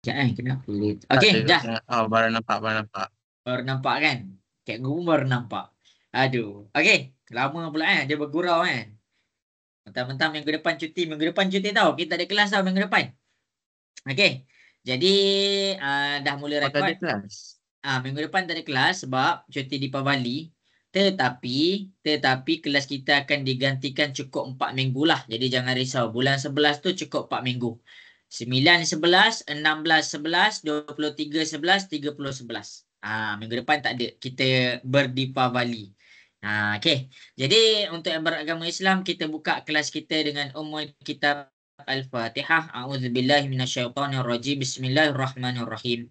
Sekejap kenapa? Tak Okey, cikgu dah. tengok. Oh, baru nampak, baru nampak. Baru nampak kan? Cikgu pun baru nampak. Aduh. Okey, lama pula dia bergurau kan. Mentang-mentang minggu depan cuti tau. Kita ada kelas tau minggu depan. Okey. Jadi dah mula Oh, tak rekod. ada kelas. Minggu depan tak ada kelas sebab cuti Deepavali. Tetapi kelas kita akan digantikan cukup 4 minggu lah. Jadi jangan risau. Bulan 11 tu cukup 4 minggu. 9, 11, 16, 11, 23, 11, 30, 11. Minggu depan tak ada. Kita berdipavali. Okey. Jadi untuk yang beragama Islam, kita buka kelas kita dengan Ummul Kitab Al-Fatihah. A'udzubillahi minasyaitonirrajim. Bismillahirrahmanirrahim.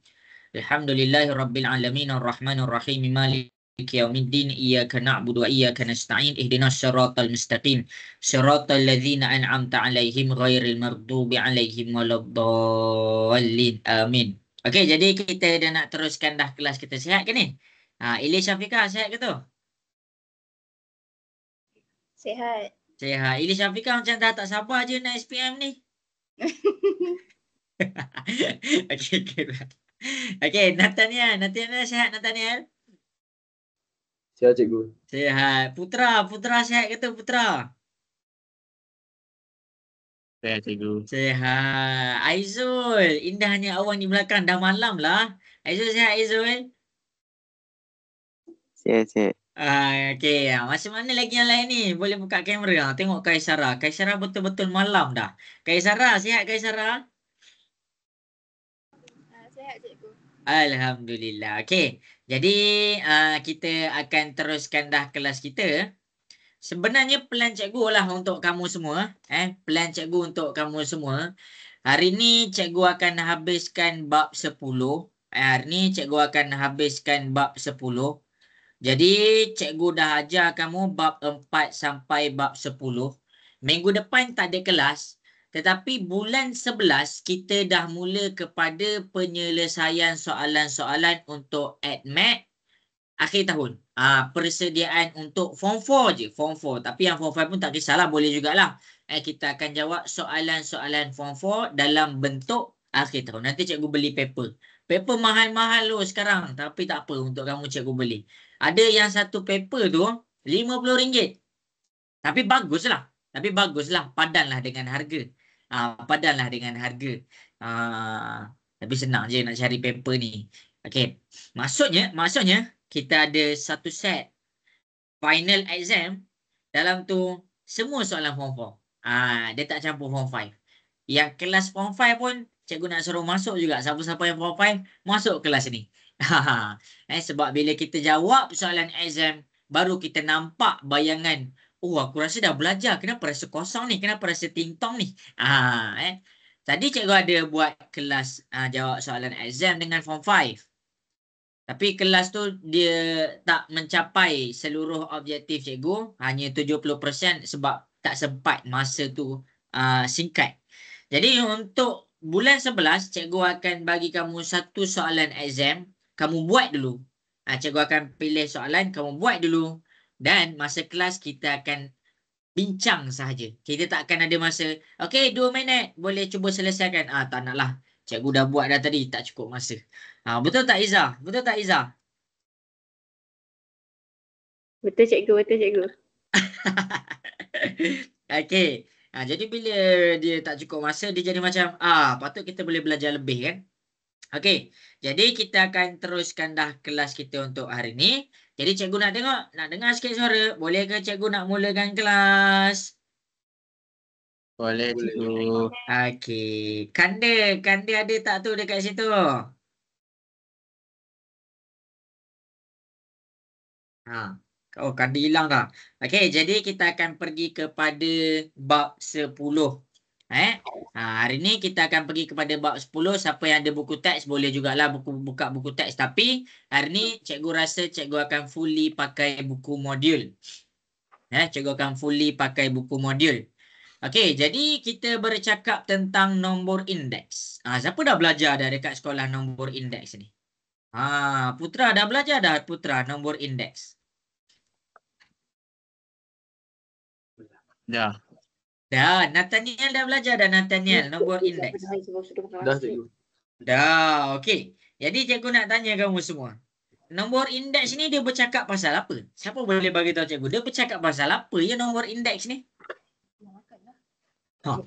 Alhamdulillahi Rabbil Alamin Ar-Rahmanir Rahim Maliki Yawmiddin Iyyaka na'budu wa iyyaka nasta'in Ihdinas siratal mustaqim Siratal ladzina an'amta 'alaihim ghairil maghdubi 'alaihim waladdallin. Amin. Okey, jadi kita dah nak teruskan dah kelas kita. Sihat ke ni? Ilyas Syafiqah sihat ke tu? Sihat. Sihat. Ilyas Syafiqah macam dah tak sabar je nak SPM ni. Okey, okey. Okey, Nathaniel sihat Nathaniel? Sihat cikgu. Sihat. Putra sihat ke tu Putra? Saya cikgu. Sihat. Aizul, indahnya awan di belakang. Dah malam lah. Aizul sihat Aizul? Sihat. Okey. Macam mana lagi yang lain ni? Boleh buka kamera. Tengok Kaisara. Kaisara betul-betul malam dah. Kaisara, sihat Kaisara? Sihat cikgu. Alhamdulillah. Okey. Jadi kita akan teruskan dah kelas kita. Sebenarnya plan cikgu lah untuk kamu semua. Plan cikgu untuk kamu semua. Hari ni cikgu akan habiskan bab 10. Hari ni cikgu akan habiskan bab 10. Jadi cikgu dah ajar kamu bab 4 sampai bab 10. Minggu depan tak ada kelas. Tetapi bulan 11 kita dah mula kepada penyelesaian soalan-soalan untuk ADMAT akhir tahun. Persediaan untuk form 4 je. Form 4. Tapi yang form 5 pun tak kisahlah. Boleh jugalah. Kita akan jawab soalan-soalan form 4 dalam bentuk akhir tahun. Nanti cikgu beli paper. Paper mahal-mahal loh sekarang. Tapi tak apa untuk kamu cikgu beli. Ada yang satu paper tu RM50. Tapi baguslah. Padanlah dengan harga. Padanlah dengan harga. Tapi senang je nak cari paper ni. Okey. Maksudnya kita ada satu set final exam. Dalam tu semua soalan form 4. Dia tak campur form 5. Yang kelas form 5 pun cikgu nak suruh masuk juga. Siapa-siapa yang form 5 masuk kelas ni. Sebab bila kita jawab soalan exam baru kita nampak bayangan. Oh, aku rasa dah belajar. Kenapa rasa kosong ni? Kenapa rasa tingtong ni? Tadi cikgu ada buat kelas jawab soalan exam dengan form 5. Tapi kelas tu dia tak mencapai seluruh objektif cikgu. Hanya 70% sebab tak sempat masa tu singkat. Jadi untuk bulan 11, cikgu akan bagi kamu satu soalan exam. Kamu buat dulu. Cikgu akan pilih soalan, kamu buat dulu. Dan masa kelas kita akan bincang sahaja. Kita tak akan ada masa, okey 2 minit boleh cuba selesaikan. Tak nak lah. Cikgu dah buat dah tadi, tak cukup masa. Betul tak Izzah? Betul tak Izzah? Betul cikgu. Okey. Jadi bila dia tak cukup masa, dia jadi macam, patut kita boleh belajar lebih kan? Okey. Jadi kita akan teruskan dah kelas kita untuk hari ni. Jadi cikgu nak dengar sikit suara. Boleh ke cikgu nak mulakan kelas? Boleh cikgu. Okey. Kanda ada tak tu dekat situ? Kanda hilang dah. Okey, jadi kita akan pergi kepada bab 10. Hari ni kita akan pergi kepada bab 10. Siapa yang ada buku teks boleh jugalah buka buku teks. Tapi hari ni cikgu rasa cikgu akan fully pakai buku modul. Cikgu akan fully pakai buku modul. Okey, jadi kita bercakap tentang nombor indeks. Siapa dah belajar dah dekat sekolah nombor indeks ni? Putra dah belajar dah Putra nombor indeks. Dah. Dah, Nathaniel dah belajar dah Nathaniel nombor indeks. Dah cikgu. Dah, okey. Jadi cikgu nak tanya kamu semua. Nombor indeks ni dia bercakap pasal apa? Siapa boleh bagi tahu cikgu? Dia bercakap pasal apa ya nombor indeks ni? Ha.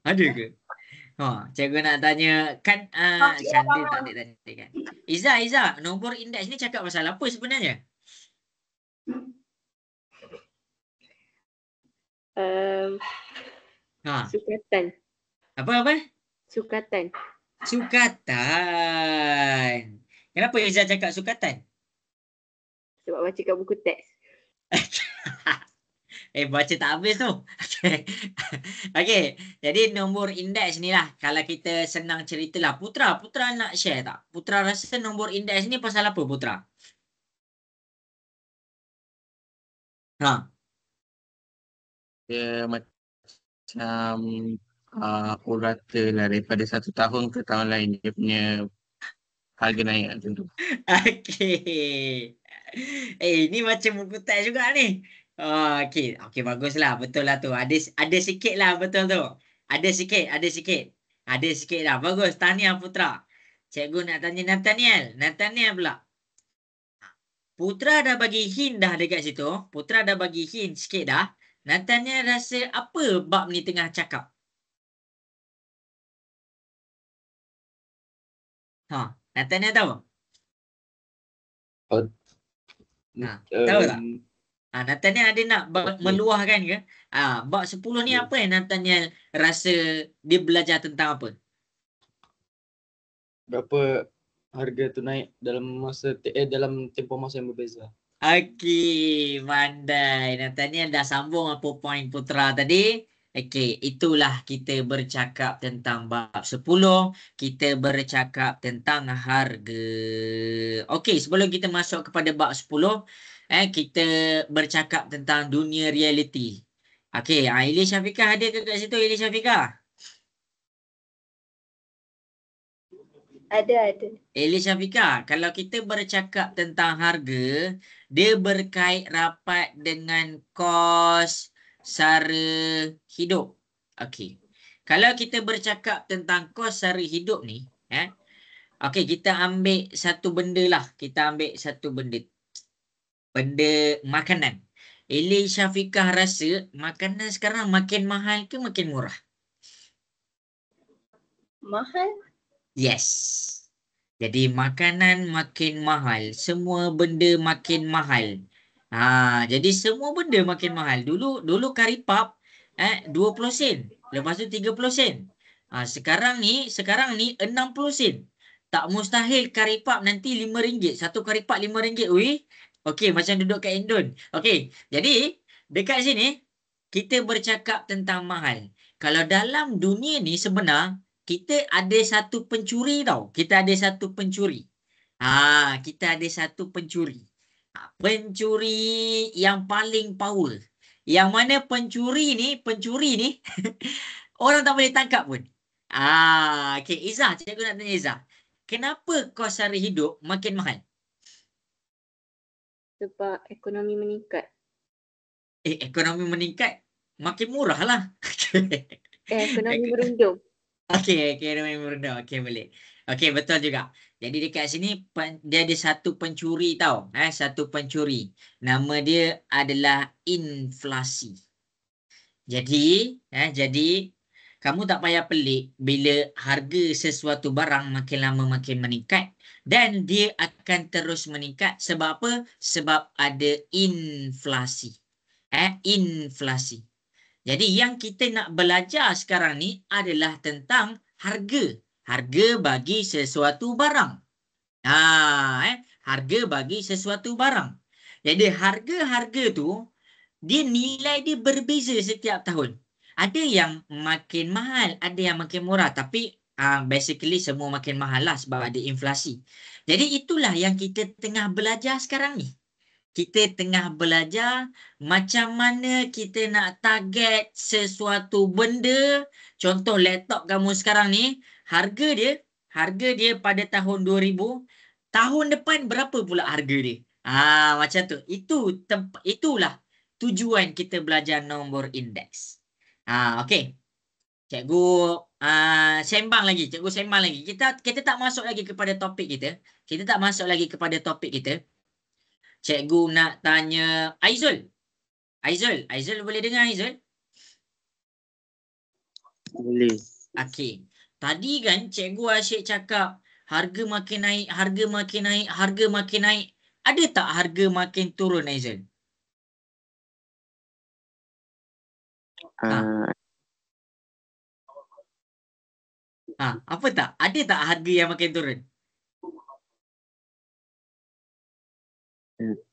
Ada ke? Ha, cikgu nak tanya kan Syanda tak ada tadi kan. Iza, nombor indeks ni cakap pasal apa sebenarnya? Ha, Sukatan. apa? Sukatan. Sukatan. Kenapa Iza cakap sukatan? Sebab baca kat buku teks. Baca tak habis tu. Okey. Jadi nombor indeks ni lah. Kalau kita senang ceritalah. Putra nak share tak? Putra rasa nombor indeks ni pasal apa Putra? Ha. Dia macam purata lah daripada satu tahun ke tahun lain. Dia punya harga naik macam tu. Okey. Ni macam buku teks juga ni. Okey baguslah. Betul lah tu. Ada sikit lah betul tu. Ada sikit lah. Bagus. Tahniah Putra. Cikgu nak tanya Nathaniel pula. Putra dah bagi hint dah dekat situ. Putra dah bagi hint sikit dah. Nathaniel rasa apa bab ni tengah cakap? Nathaniel tahu? Tahu tak? Nathaniel ada nak meluahkan ke? Bab 10 ni apa yang Nathaniel rasa dia belajar tentang apa? Berapa harga tu naik dalam dalam tempoh masa yang berbeza. Okey, pandai. Nathaniel dah sambung apa poin Putra tadi. Okey, itulah kita bercakap tentang bab 10. Kita bercakap tentang harga. Okey, sebelum kita masuk kepada bab 10, kita bercakap tentang dunia realiti. Okey, Ili Syafiqah ada ke kat situ Ili Syafiqah? Ada. Ili Syafiqah, kalau kita bercakap tentang harga, dia berkait rapat dengan kos sara hidup. Okey. Kalau kita bercakap tentang kos sara hidup ni, okey, kita ambil satu benda lah. Kita ambil satu benda. Benda makanan. Ili Syafiqah rasa makanan sekarang makin mahal ke makin murah? Mahal? Yes. Jadi makanan makin mahal. Semua benda makin mahal. Jadi semua benda makin mahal. Dulu kari pap 20 sen. Lepas tu 30 sen. Sekarang ni 60 sen. Tak mustahil kari pap nanti RM5. Satu kari pap RM5. Ui. Okey, macam duduk kat Indon. Okey. Jadi dekat sini kita bercakap tentang mahal. Kalau dalam dunia ni sebenar kita ada satu pencuri tau. Kita ada satu pencuri. Pencuri yang paling power. Yang mana pencuri ni orang tak boleh tangkap pun. Okey, Izzah, cikgu nak tanya Izzah. Kenapa kos sara hidup makin mahal? Sebab ekonomi meningkat. Ekonomi meningkat makin murah lah. Ekonomi merundung. Okey, ekonomi merendah. Okey, boleh. Okey, betul juga. Jadi dekat sini dia ada satu pencuri tau. Satu pencuri. Nama dia adalah inflasi. Jadi kamu tak payah pelik bila harga sesuatu barang makin lama makin meningkat dan dia akan terus meningkat. Sebab apa? Sebab ada inflasi. Inflasi. Jadi yang kita nak belajar sekarang ni adalah tentang harga. Harga bagi sesuatu barang. Harga bagi sesuatu barang. Jadi harga-harga tu nilai dia berbeza setiap tahun. Ada yang makin mahal, ada yang makin murah. Tapi basically semua makin mahal lah sebab ada inflasi. Jadi itulah yang kita tengah belajar sekarang ni. Kita tengah belajar macam mana kita nak target sesuatu benda. Contoh laptop kamu sekarang ni, harga dia pada tahun 2000, tahun depan berapa pula harga dia? Macam tu. Itulah tujuan kita belajar nombor indeks. Okey. Cikgu sembang lagi. Cikgu sembang lagi. Kita tak masuk lagi kepada topik kita. Kita tak masuk lagi kepada topik kita. Cikgu nak tanya Aizul. Aizul boleh dengar Aizul? Boleh. Okey. Tadi kan Cikgu asyik cakap harga makin naik, harga makin naik, harga makin naik. Ada tak harga makin turun Aizul? Apa tak? Ada tak harga yang makin turun?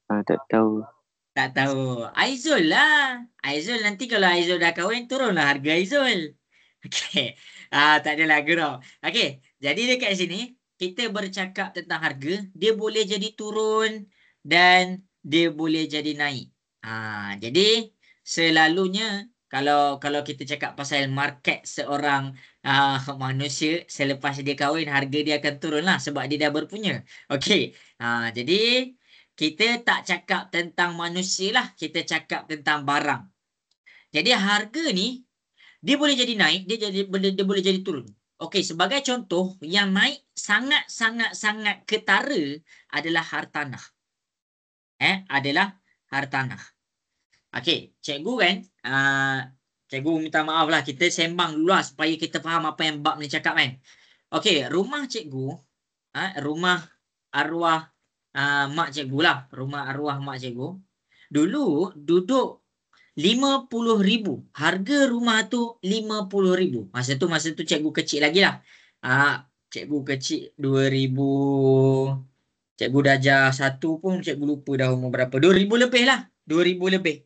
Tak tahu. Tak tahu. Aizul lah. Aizul nanti kalau Aizul dah kahwin, turunlah harga Aizul. Okey. Tak adalah gurau. Okey. Jadi dekat sini, kita bercakap tentang harga. Dia boleh jadi turun dan dia boleh jadi naik. Jadi selalunya kalau kita cakap pasal market seorang manusia selepas dia kahwin, harga dia akan turun lah sebab dia dah berpunya. Okey. Jadi kita tak cakap tentang manusia lah. Kita cakap tentang barang. Jadi harga ni, dia boleh jadi naik, dia boleh jadi turun. Okey, sebagai contoh, yang naik sangat ketara adalah hartanah. Adalah hartanah. Okey, cikgu kan, cikgu minta maaf lah, kita sembang dulu lah supaya kita faham apa yang bab ni cakap kan. Okey, rumah cikgu, rumah arwah mak cikgu lah. Rumah arwah mak cikgu. Dulu duduk 50,000. Harga rumah tu 50,000. Masa tu cikgu kecil lagi lah. Cikgu kecil 2000. Cikgu darjah 1 pun cikgu lupa dah umur berapa. 2000 lebih lah. 2000 lebih.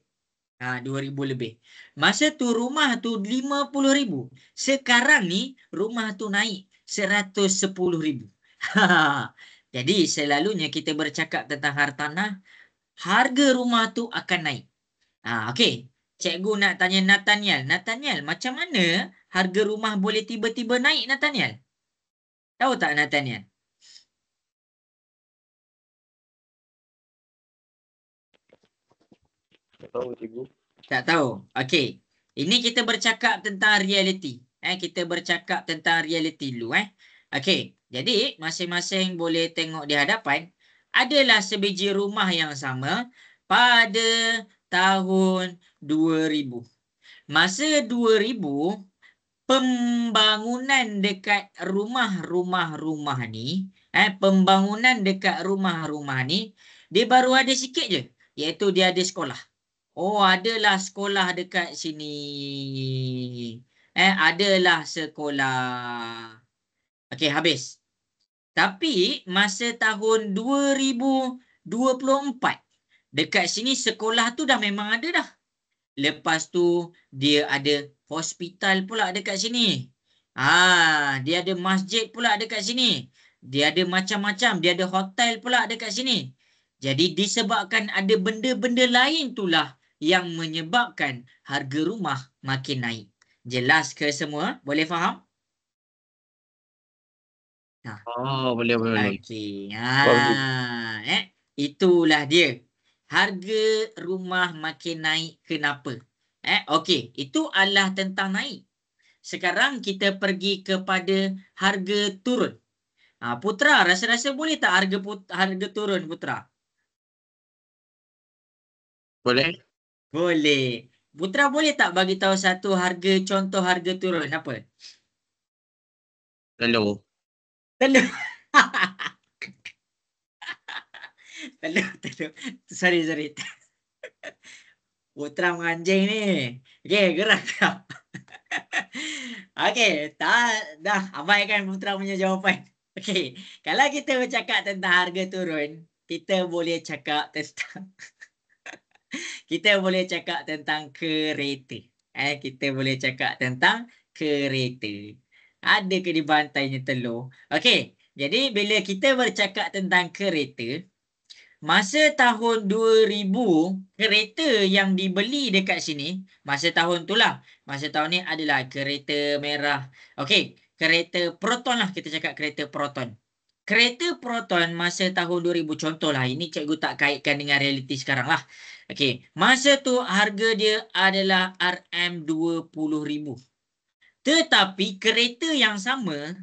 2000 lebih. Masa tu rumah tu 50,000. Sekarang ni rumah tu naik 110,000. Jadi selalunya kita bercakap tentang hartanah, harga rumah tu akan naik. Okey. Cikgu nak tanya Nathaniel. Nathaniel, macam mana harga rumah boleh tiba-tiba naik, Nathaniel? Tahu tak Nathaniel? Tak tahu, cikgu. Tak tahu. Okey. Ini kita bercakap tentang realiti. Kita bercakap tentang realiti dulu. Okey. Jadi, masing-masing boleh tengok di hadapan. Adalah sebiji rumah yang sama pada tahun 2000. Masa 2000, pembangunan dekat rumah-rumah ni, pembangunan dekat rumah-rumah ni, dia baru ada sikit je. Iaitu dia ada sekolah. Oh, adalah sekolah dekat sini. Adalah sekolah. Okey, habis. Tapi masa tahun 2024, dekat sini sekolah tu dah memang ada dah. Lepas tu dia ada hospital pula dekat sini. Dia ada masjid pula dekat sini. Dia ada macam-macam, dia ada hotel pula dekat sini. Jadi disebabkan ada benda-benda lain itulah yang menyebabkan harga rumah makin naik. Jelas ke semua? Boleh faham? Boleh. Okey. Itulah dia. Harga rumah makin naik kenapa? Okey, itu adalah tentang naik. Sekarang kita pergi kepada harga turun. Putra, rasa-rasa boleh tak harga turun, Putra? Boleh. Boleh. Putra boleh tak bagi tahu satu contoh harga turun apa? Telur. Telur. Telur. Sorry. Putra menganjing ni. Okey, gerak tak? Okey, dah abaikan Putra punya jawapan. Okey, kalau kita bercakap tentang harga turun, kita boleh cakap tentang kereta. Kita boleh cakap tentang kereta. Ada ke di bantainya telur? Okey, jadi bila kita bercakap tentang kereta, masa tahun 2000, kereta yang dibeli dekat sini, masa tahun tu lah. Masa tahun ni adalah kereta merah. Okey, kereta Proton lah, kita cakap kereta Proton. Kereta Proton masa tahun 2000, contohlah, ini cikgu tak kaitkan dengan realiti sekarang lah. Okey, masa tu harga dia adalah RM20,000. Tetapi kereta yang sama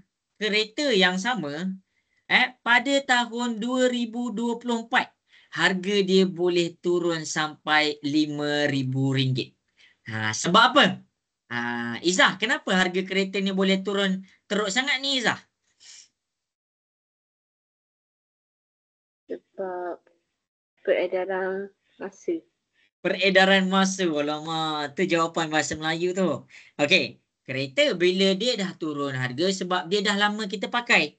pada tahun 2024 harga dia boleh turun sampai RM5,000. Sebab apa? Izzah, kenapa harga kereta ni boleh turun teruk sangat ni Izzah? Sebab peredaran masa. Peredaran masa. Alamak, tu jawapan bahasa Melayu tu. Okey, kereta bila dia dah turun harga sebab dia dah lama kita pakai.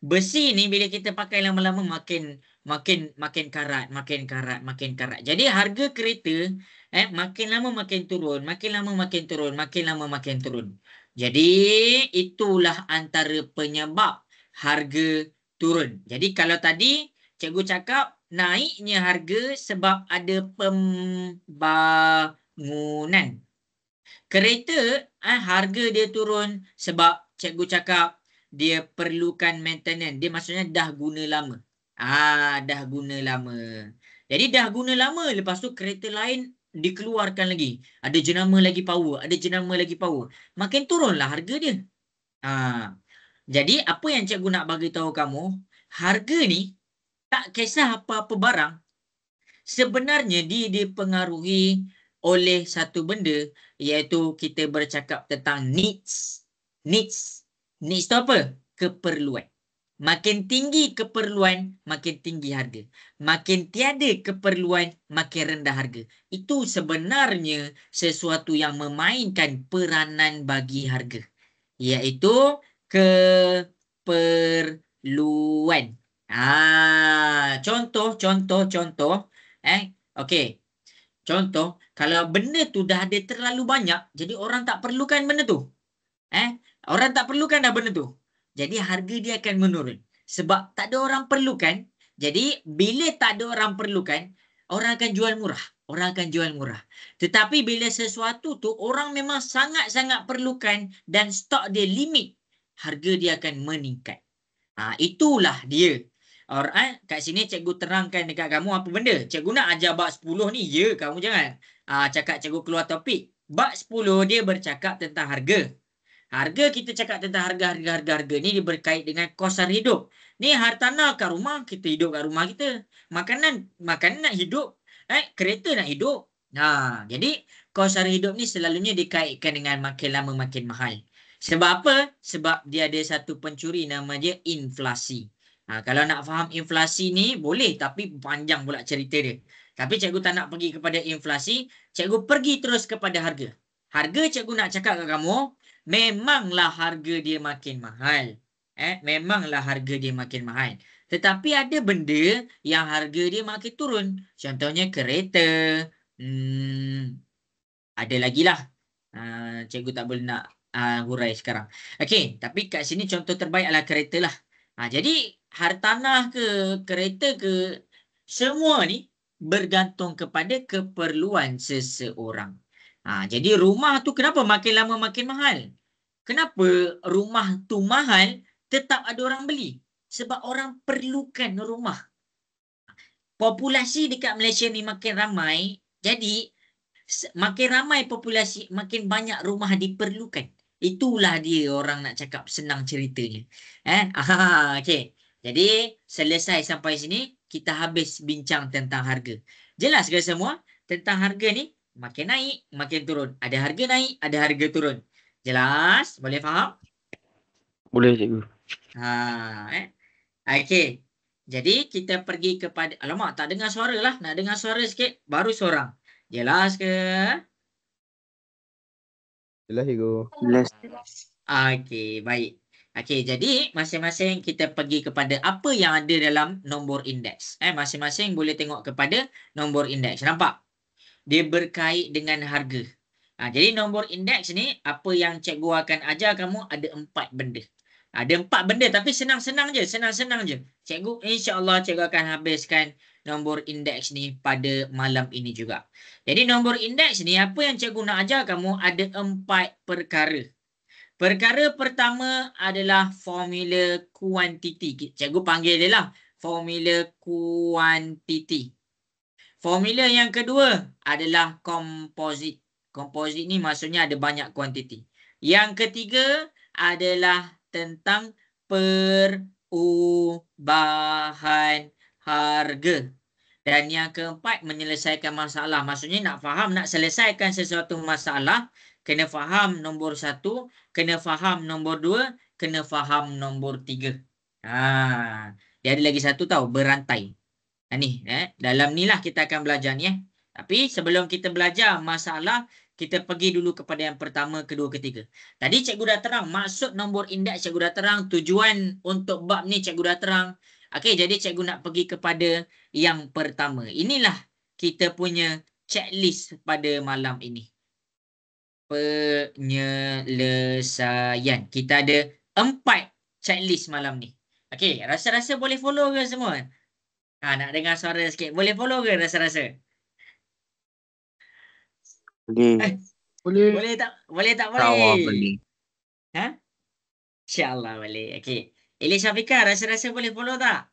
Besi ni bila kita pakai lama-lama makin karat. Jadi harga kereta makin lama makin turun, makin lama makin turun. Jadi itulah antara penyebab harga turun. Jadi kalau tadi cikgu cakap naiknya harga sebab ada pembangunan. Kereta harga dia turun sebab cikgu cakap dia perlukan maintenance. Dia maksudnya dah guna lama. Dah guna lama. Jadi dah guna lama, lepas tu kereta lain dikeluarkan lagi. Ada jenama lagi power, makin turunlah harga dia. Jadi apa yang cikgu nak bagi tahu kamu, harga ni tak kisah apa-apa barang. Sebenarnya dia dipengaruhi oleh satu benda, iaitu kita bercakap tentang needs. Needs tu apa? Keperluan. Makin tinggi keperluan, makin tinggi harga. Makin tiada keperluan, makin rendah harga. Itu sebenarnya sesuatu yang memainkan peranan bagi harga, iaitu keperluan. Contoh. Okey. Contoh, kalau benda tu dah ada terlalu banyak, jadi orang tak perlukan benda tu. Orang tak perlukan dah benda tu. Jadi harga dia akan menurun. Sebab tak ada orang perlukan. Jadi bila tak ada orang perlukan, orang akan jual murah. Tetapi bila sesuatu tu orang memang sangat-sangat perlukan dan stok dia limit, harga dia akan meningkat. Itulah dia. Alright, kat sini cikgu terangkan dekat kamu apa benda. Cikgu nak ajar bab 10 ni. Ya, kamu jangan cakap cikgu keluar topik. Bab 10 dia bercakap tentang harga. Harga, kita cakap tentang harga ni dia berkait dengan kos sara hidup. Ni hartanah kat rumah, kita hidup kat rumah kita. Makanan nak hidup. Kereta nak hidup. Jadi kos sara hidup ni selalunya dikaitkan dengan makin lama makin mahal. Sebab apa? Sebab dia ada satu pencuri nama dia inflasi. Kalau nak faham inflasi ni boleh, tapi panjang pula cerita dia. Tapi cikgu tak nak pergi kepada inflasi, cikgu pergi terus kepada harga. Harga cikgu nak cakap kat kamu, memanglah harga dia makin mahal. Tetapi ada benda yang harga dia makin turun. Contohnya kereta. Ada lagi lah. Cikgu tak boleh nak hurai sekarang. Okey, tapi kat sini contoh terbaik adalah kereta lah. Jadi hartanah ke kereta ke, semua ni bergantung kepada keperluan seseorang. Jadi rumah tu kenapa makin lama makin mahal? Kenapa rumah tu mahal tetap ada orang beli? Sebab orang perlukan rumah. Populasi dekat Malaysia ni makin ramai, jadi makin ramai populasi, makin banyak rumah diperlukan. Itulah dia orang nak cakap senang ceritanya. Okey. Jadi selesai sampai sini, kita habis bincang tentang harga. Jelas ke semua? Tentang harga ni, makin naik, makin turun. Ada harga naik, ada harga turun. Jelas? Boleh faham? Boleh cikgu. Okey. Jadi kita pergi kepada, alamak tak dengar suara lah. Nak dengar suara sikit, baru seorang. Jelas ke? Jelas cikgu. Jelas. Okey, baik. Okey, jadi masing-masing kita pergi kepada apa yang ada dalam nombor indeks. Masing-masing boleh tengok kepada nombor indeks. Nampak? Dia berkait dengan harga. Jadi nombor indeks ni, apa yang cikgu akan ajar kamu ada 4 benda. Ada 4 benda tapi senang-senang je. Cikgu, insya-Allah cikgu akan habiskan nombor indeks ni pada malam ini juga. Jadi nombor indeks ni, apa yang cikgu nak ajar kamu ada 4 perkara. Perkara pertama adalah formula kuantiti. Cikgu panggil dia lah formula kuantiti. Formula yang kedua adalah komposit. Komposit ni maksudnya ada banyak kuantiti. Yang ketiga adalah tentang perubahan harga. Dan yang keempat, menyelesaikan masalah. Maksudnya nak faham, nak selesaikan sesuatu masalah, kena faham nombor 1, kena faham nombor 2, kena faham nombor 3. Dia ada lagi satu tahu, berantai. Ni, dalam ni lah kita akan belajar ni. Tapi sebelum kita belajar masalah, kita pergi dulu kepada yang pertama, kedua, ketiga. Tadi cikgu dah terang, maksud nombor indeks cikgu dah terang, tujuan untuk bab ni cikgu dah terang. Okey, jadi cikgu nak pergi kepada yang pertama. Inilah kita punya checklist pada malam ini. Penyelesaian. Kita ada 4 checklist malam ni. Okey, rasa-rasa boleh follow ke semua? Nak dengar suara sikit. Boleh follow ke rasa-rasa? Boleh. Boleh tak? Boleh tak? Tawar Boleh. boleh. InsyaAllah boleh. Okey. Elis Syafiqah, rasa-rasa boleh follow tak?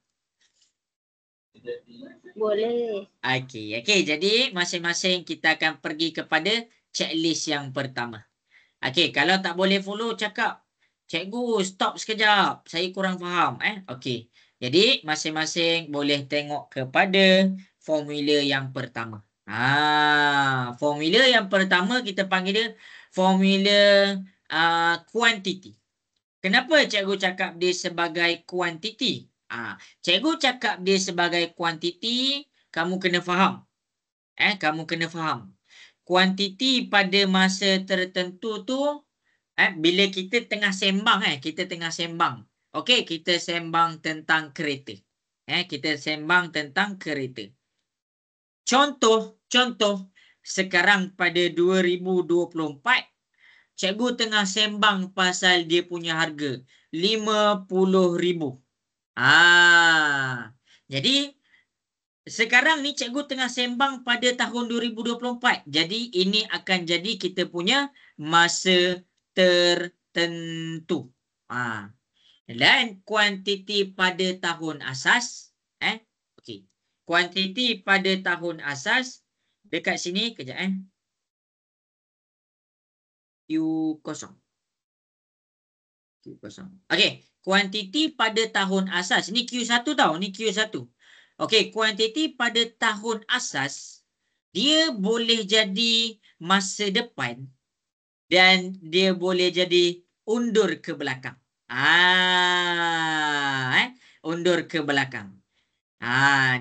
Boleh. Okey. Jadi masing-masing kita akan pergi kepada checklist yang pertama. Okey, kalau tak boleh follow cakap, cikgu stop sekejap, saya kurang faham. Okey. Jadi masing-masing boleh tengok kepada formula yang pertama. Formula yang pertama kita panggil dia formula kuantiti. Kenapa cikgu cakap dia sebagai kuantiti? Cikgu cakap dia sebagai kuantiti, kamu kena faham. Kamu kena faham. Kuantiti pada masa tertentu tu, bila kita tengah sembang, kita tengah sembang. Okey, kita sembang tentang kereta. Kita sembang tentang kereta. Contoh, sekarang pada 2024, cikgu tengah sembang pasal dia punya harga 50,000. Jadi sekarang ni cikgu tengah sembang pada tahun 2024. Jadi ini akan jadi kita punya masa tertentu. Dan kuantiti pada tahun asas, okey. Kuantiti pada tahun asas dekat sini kejap Q0. Okey, kuantiti pada tahun asas. Ni Q1 tau, ni Q1. Okey, kuantiti pada tahun asas dia boleh jadi masa depan dan dia boleh jadi undur ke belakang. Undur ke belakang.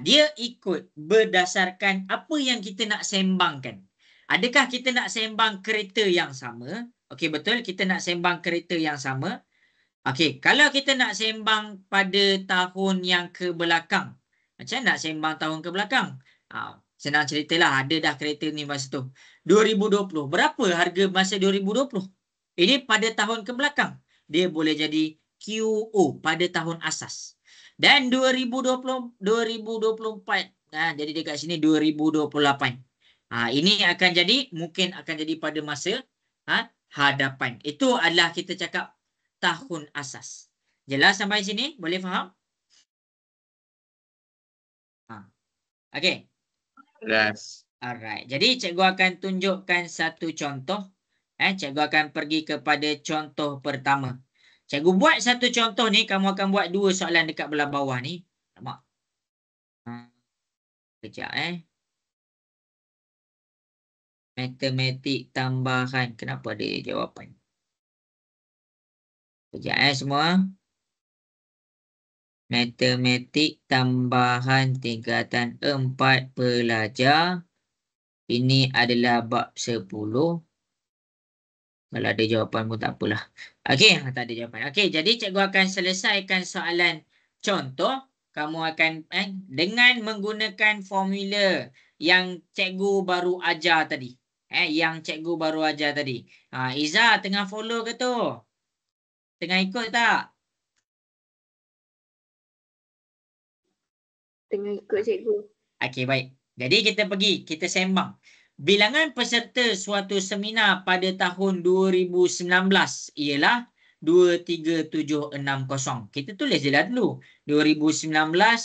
Dia ikut berdasarkan apa yang kita nak sembangkan. Adakah kita nak sembang kereta yang sama? Okey, betul, kita nak sembang kereta yang sama. Okey, kalau kita nak sembang pada tahun yang ke belakang, macam nak sembang tahun ke belakang? Senang ceritalah, ada dah kereta ni masa tu. 2020, berapa harga masa 2020? Ini pada tahun ke belakang. Dia boleh jadi QO pada tahun asas. Dan 2024, jadi dekat sini 2028. Ini akan jadi, mungkin akan jadi pada masa hadapan. Itu adalah kita cakap tahun asas. Jelas sampai sini? Boleh faham? Okey. Jelas. Alright. Jadi cikgu akan tunjukkan satu contoh. Cikgu akan pergi kepada contoh pertama. Cikgu buat satu contoh ni, kamu akan buat 2 soalan dekat belah bawah ni. Nampak? Kejap Matematik tambahan. Kenapa ada jawapan? Kejap semua. Matematik tambahan tingkatan 4 pelajar. Ini adalah bab 10. Kalau ada jawapan pun tak apalah. Okey, tak ada jawapan. Okey, jadi cikgu akan selesaikan soalan contoh. Kamu akan dengan menggunakan formula yang cikgu baru ajar tadi. Yang cikgu baru ajar tadi. Iza tengah follow ke tu? Tengah ikut tak? Tengah ikut cikgu. Okey, baik. Jadi kita sembang. Bilangan peserta suatu seminar pada tahun 2019 ialah 23760. Kita tulis je lah dulu. 2019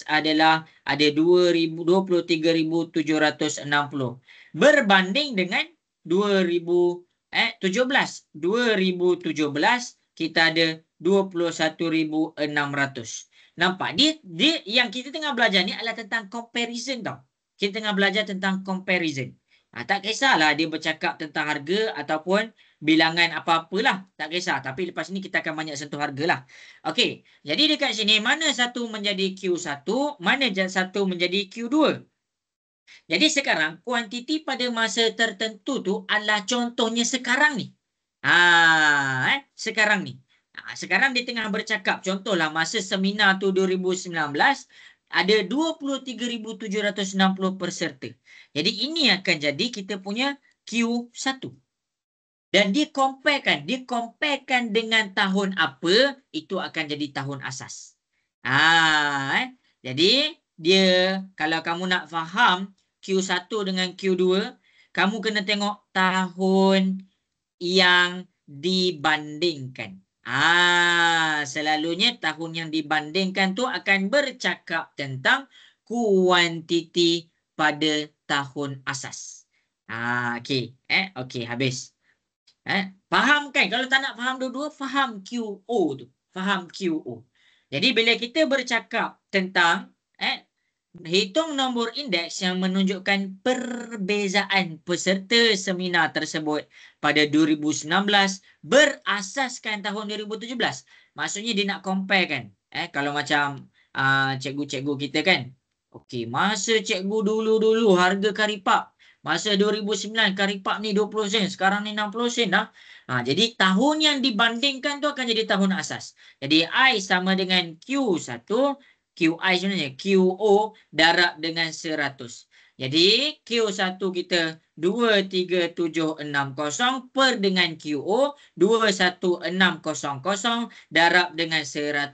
adalah ada 23,760. Berbanding dengan 2000 17. 2017 kita ada 21,600. Nampak? Dia yang kita tengah belajar ni adalah tentang comparison tau. Kita tengah belajar tentang comparison. Tak kisahlah dia bercakap tentang harga ataupun bilangan apa-apalah. Tak kisah. Tapi lepas ni kita akan banyak sentuh harga lah. Okey. Jadi dekat sini mana satu menjadi Q1, mana satu menjadi Q2. Jadi sekarang kuantiti pada masa tertentu tu adalah contohnya sekarang ni. Sekarang ni. Sekarang dia tengah bercakap contohlah masa seminar tu 2019 ada 23,760 peserta. Jadi ini akan jadi kita punya Q1. Dan dia comparekan dengan tahun apa, itu akan jadi tahun asas. Jadi dia kalau kamu nak faham Q1 dengan Q2, kamu kena tengok tahun yang dibandingkan. Selalunya tahun yang dibandingkan tu akan bercakap tentang kuantiti pada tahun asas. Okey. Okey, habis. Faham kan? Kalau tak nak faham dua-dua, faham QO tu. Faham QO. Jadi bila kita bercakap tentang hitung nombor indeks yang menunjukkan perbezaan peserta seminar tersebut pada 2019 berasaskan tahun 2017. Maksudnya dia nak compare kan. Kalau macam cikgu-cikgu kita kan. Okey, masa cikgu dulu-dulu harga karipap. Masa 2009 karipap ni 20 sen. Sekarang ni 60 sen dah. Jadi tahun yang dibandingkan tu akan jadi tahun asas. Jadi I sama dengan Q1. QI sebenarnya QO darab dengan 100. Jadi Q1 kita 23760 per dengan QO 21600 darab dengan 100.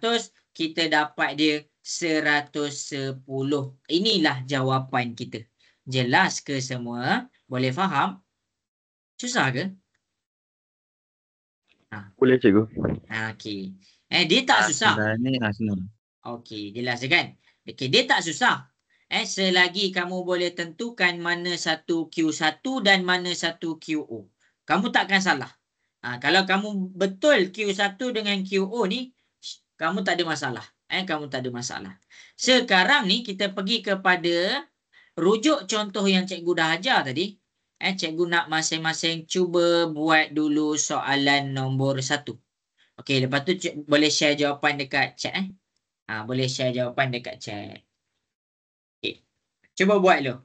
Kita dapat dia 110. Inilah jawapan kita. Jelas ke semua? Boleh faham? Susah ke? Boleh cikgu. Okey. Dia tak susah. Senang. Okey, jelas kan? Okey, dia tak susah. Selagi kamu boleh tentukan mana satu Q1 dan mana satu QO. Kamu takkan salah. Kalau kamu betul Q1 dengan QO ni, kamu tak ada masalah. Kamu tak ada masalah. Sekarang ni kita pergi kepada rujuk contoh yang cikgu dah ajar tadi. Cikgu nak masing-masing cuba buat dulu soalan nombor 1. Okey, lepas tu boleh share jawapan dekat chat. Boleh share jawapan dekat chat. Okay. Cuba buat dulu.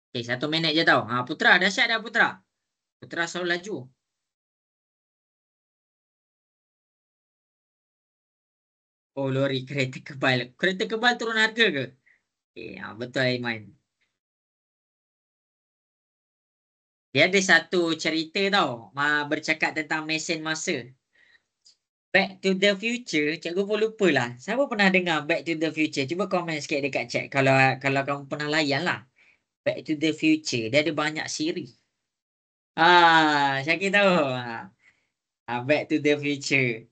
Okay, 1 minit je tau. Putra, dah siap dah Putra? Putra selalu laju. Oh, lori kereta kebal. Kereta kebal turun harga ke? Okay, betul Aiman. Dia ada satu cerita tau. Bercakap tentang mesin masa. Back to the Future. Cikgu pun lupa lah. Siapa pernah dengar Back to the Future? Cuba komen sikit dekat chat. Kalau kamu pernah layan lah. Back to the Future. Dia ada banyak siri. Syakir tahu. Back to the Future.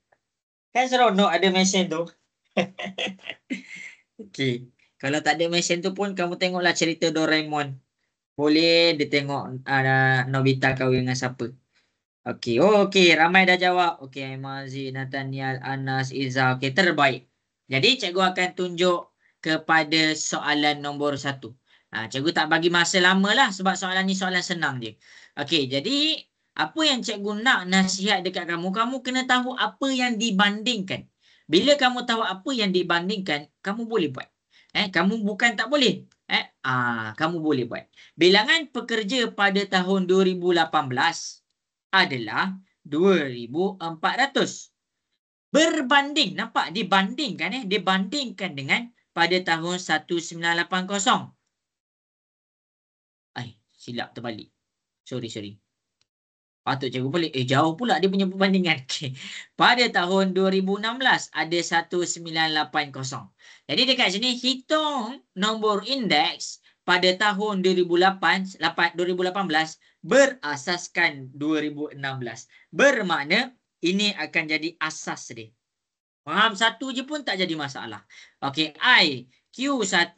Kan seronok ada mesin tu. Okey. Kalau tak ada mesin tu pun kamu tengoklah cerita Doraemon. Boleh dia tengok Nobita kahwin dengan siapa. Okey. Okey. Ramai dah jawab. Okey. Mazi, Nathaniel, Anas, Iza. Okey. Terbaik. Jadi cikgu akan tunjuk kepada soalan nombor 1. Cikgu tak bagi masa lama lah sebab soalan ni soalan senang je. Okey. Jadi apa yang cikgu nak nasihat dekat kamu, kamu kena tahu apa yang dibandingkan. Bila kamu tahu apa yang dibandingkan, kamu boleh buat. Kamu bukan tak boleh. Kamu boleh buat. Bilangan pekerja pada tahun 2018 adalah 2,400. Berbanding, nampak? Dibandingkan. Dibandingkan dengan pada tahun 1980. Silap terbalik. Sorry. Patut cikgu balik. Jauh pula dia punya perbandingan. Okay. Pada tahun 2016 ada 1980. Jadi dekat sini hitung nombor indeks pada tahun 2018 berasaskan 2016. Bermakna ini akan jadi asas dia. Faham satu je pun tak jadi masalah. Okey, I Q1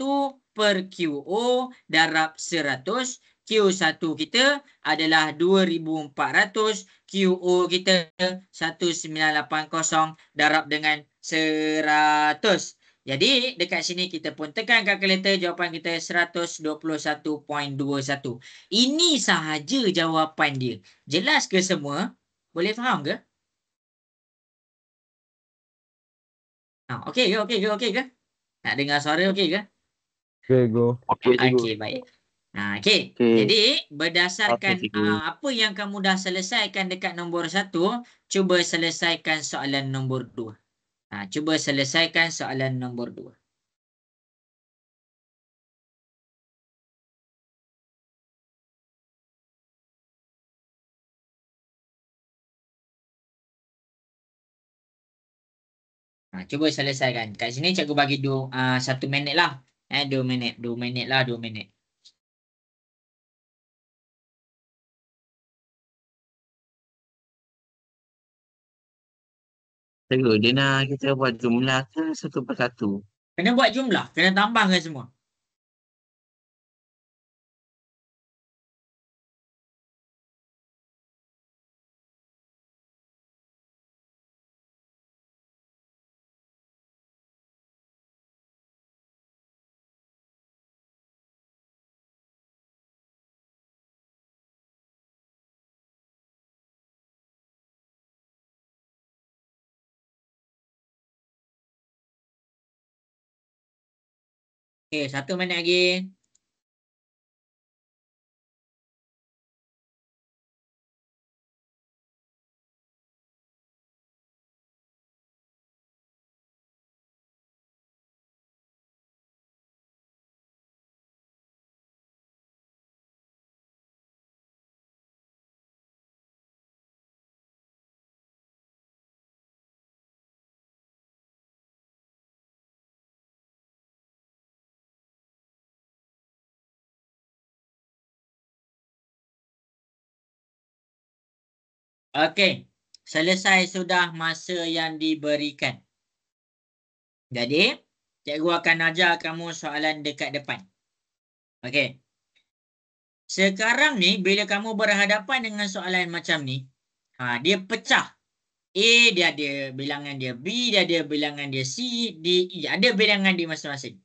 per QO darab 100. Q1 kita adalah 2400. QO kita 1980 darab dengan 100. Jadi dekat sini kita pun tekan kalkulator, jawapan kita 121.21. Ini sahaja jawapan dia. Jelas ke semua? Boleh faham ke? Okey ke? Okey ke? Okey ke? Nak dengar suara okey ke? Okay, go. Okey, cikgu. Okey, baik. Okey. Okey. Jadi berdasarkan Okey, cikgu. apa yang kamu dah selesaikan dekat nombor 1, cuba selesaikan soalan nombor 2. Cuba selesaikan soalan nombor 2. Cuba selesaikan. Kat sini cikgu bagi 1 minit lah. 2 minit. 2 minit lah, 2 minit. Cikgu, dia nak kita buat jumlah ke satu persatu? Kena buat jumlah. Kena tambahkan semua. Okey, 1 minit lagi. Okey. Selesai sudah masa yang diberikan. Jadi, cikgu akan ajar kamu soalan dekat depan. Okey. Sekarang ni, bila kamu berhadapan dengan soalan macam ni, dia pecah. A dia ada bilangan dia, B dia ada bilangan dia, C, D, E. Ada bilangan dia masing-masing.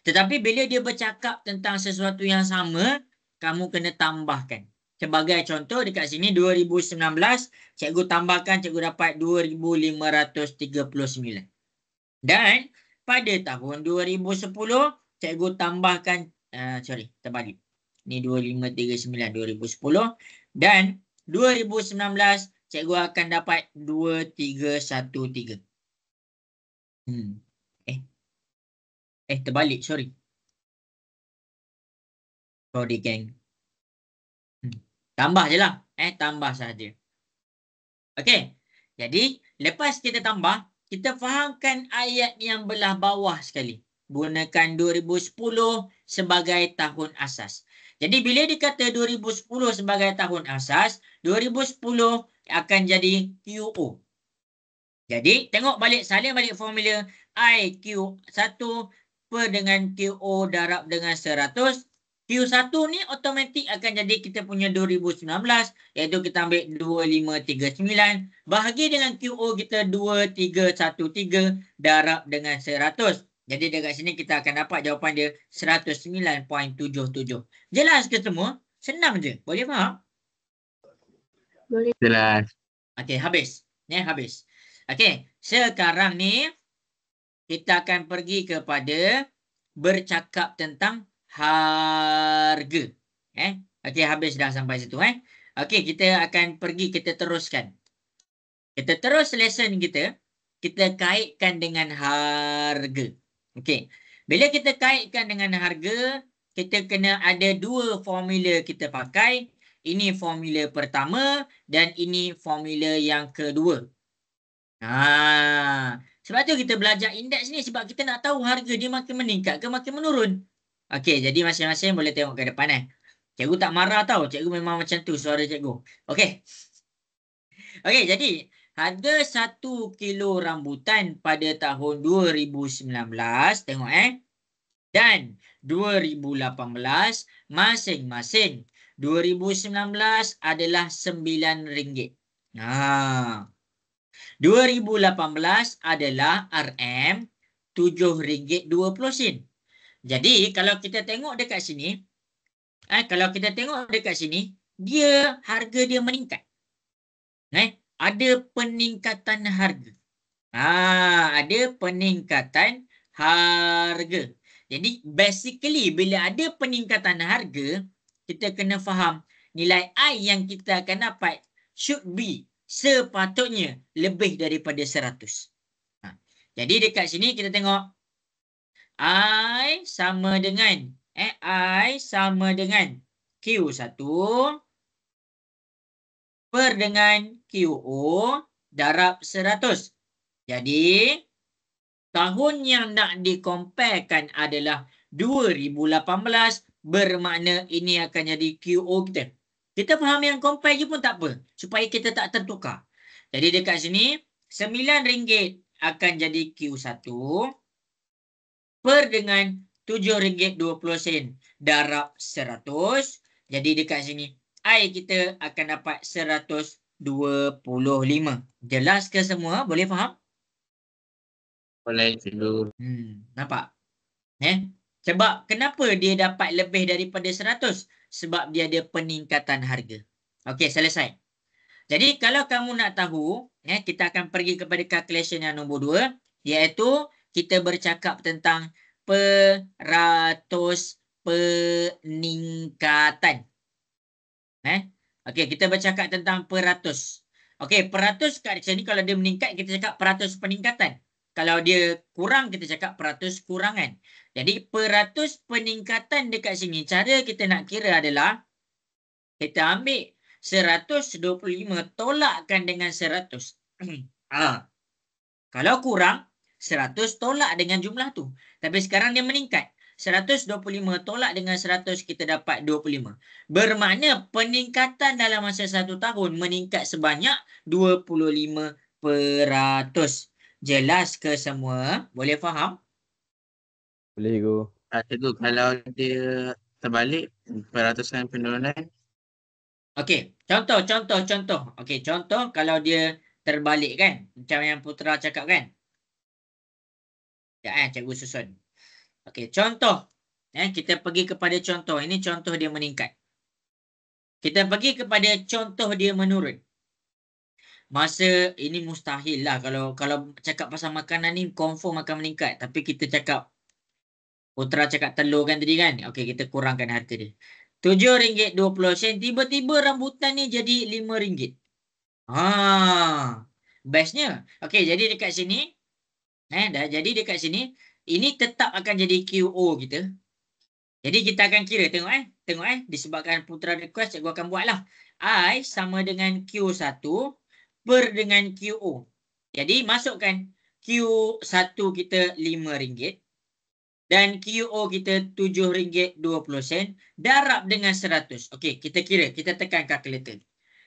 Tetapi bila dia bercakap tentang sesuatu yang sama, kamu kena tambahkan. Sebagai contoh dekat sini 2019, cikgu tambahkan, cikgu dapat 2539. Dan pada tahun 2010, cikgu tambahkan, terbalik. Ni 2539, 2010. Dan 2019, cikgu akan dapat 2313. Terbalik, sorry. Sorry, geng. Tambah je lah. Tambah saja. Okey. Jadi, lepas kita tambah, kita fahamkan ayat yang belah bawah sekali. Gunakan 2010 sebagai tahun asas. Jadi, bila dikata 2010 sebagai tahun asas, 2010 akan jadi QO. Jadi, tengok balik, salin balik formula IQ1 per dengan QO darab dengan 100. Q1 ni automatik akan jadi kita punya 2019, iaitu kita ambil 2539 bahagi dengan QO kita 2313 darab dengan 100. Jadi dekat sini kita akan dapat jawapan dia 109.77. Jelas ke semua? Senang je. Boleh faham? Boleh. Jelas. Okey, habis. Habis. Okey, sekarang ni kita akan pergi kepada bercakap tentang harga. Okey, habis dah sampai situ. Okey, kita akan pergi, kita teruskan. Kita terus lesson kita. Kita kaitkan dengan harga. Okey. Bila kita kaitkan dengan harga, kita kena ada 2 formula kita pakai. Ini formula pertama dan ini formula yang kedua. Sebab tu kita belajar indeks ni, sebab kita nak tahu harga dia makin meningkat ke makin menurun. Okey, jadi masing-masing boleh tengok ke depan. Cikgu tak marah tau. Cikgu memang macam tu suara cikgu. Okey. Okey, jadi harga 1 kilo rambutan pada tahun 2019, tengok dan 2018 masing-masing. 2019 adalah RM9. 2018 adalah RM7.20. Jadi kalau kita tengok dekat sini, dia harga dia meningkat. Ada peningkatan harga. Ada peningkatan harga. Jadi basically bila ada peningkatan harga, kita kena faham nilai I yang kita akan dapat should be, sepatutnya lebih daripada 100. Jadi dekat sini kita tengok I sama dengan Q1 per dengan QO darab 100. Jadi tahun yang nak dikomparekan adalah 2018, bermakna ini akan jadi QO kita. Kita faham yang compare je pun tak apa, supaya kita tak tertukar. Jadi dekat sini RM9 akan jadi Q1 per dengan RM7.20 darab 100. Jadi dekat sini I kita akan dapat 125. Jelas ke semua? Boleh faham? Boleh cikgu. Nampak? Sebab kenapa dia dapat lebih daripada 100? Sebab dia ada peningkatan harga. Okey, selesai. Jadi kalau kamu nak tahu, kita akan pergi kepada calculation yang nombor 2, iaitu kita bercakap tentang peratus peningkatan. Okey, kita bercakap tentang peratus. Okey, peratus kat sini kalau dia meningkat, kita cakap peratus peningkatan. Kalau dia kurang, kita cakap peratus kurangan. Jadi, peratus peningkatan dekat sini, cara kita nak kira adalah kita ambil 125 tolakkan dengan 100. Kalau kurang, 100 tolak dengan jumlah tu. Tapi sekarang dia meningkat. 125 tolak dengan 100, kita dapat 25. Bermakna peningkatan dalam masa 1 tahun meningkat sebanyak 25%. Jelas ke semua? Boleh faham? Boleh cikgu. Cikgu, kalau dia terbalik, peratusan penurunan. Okey, contoh. Okey, contoh kalau dia terbalik kan. Macam yang Putra cakap kan. Ya, cikgu susun. Okey, contoh. Kita pergi kepada contoh. Ini contoh dia meningkat. Kita pergi kepada contoh dia menurun. Masa ini mustahil lah kalau cakap pasal makanan ni confirm akan meningkat. Tapi kita cakap, Putra cakap telur kan tadi kan. Okey, kita kurangkan harga dia. RM7.20. Tiba-tiba rambutan ni jadi RM5. Bestnya. Okey, jadi dekat sini. Jadi dekat sini. Ini tetap akan jadi QO kita. Jadi kita akan kira. Tengok disebabkan Putra request, cikgu akan buatlah. I sama dengan Q1 per dengan QO. Jadi masukkan Q1 kita RM5 dan QO kita RM7.20 darab dengan 100. Okey, kita kira. Kita tekan kalkulator.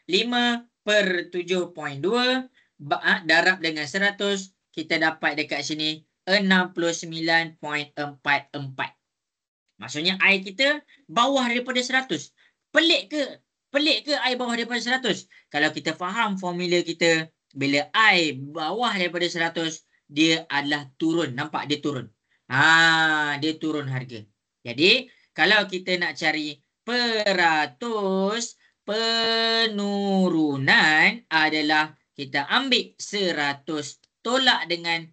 5 per 7.2 darab dengan 100. Kita dapat dekat sini 69.44. Maksudnya I kita bawah daripada 100. Pelik ke? Pelik ke I bawah daripada 100? Kalau kita faham formula kita, bila I bawah daripada 100, dia adalah turun. Nampak dia turun. Dia turun harga. Jadi, kalau kita nak cari peratus penurunan adalah kita ambil 100 tolak dengan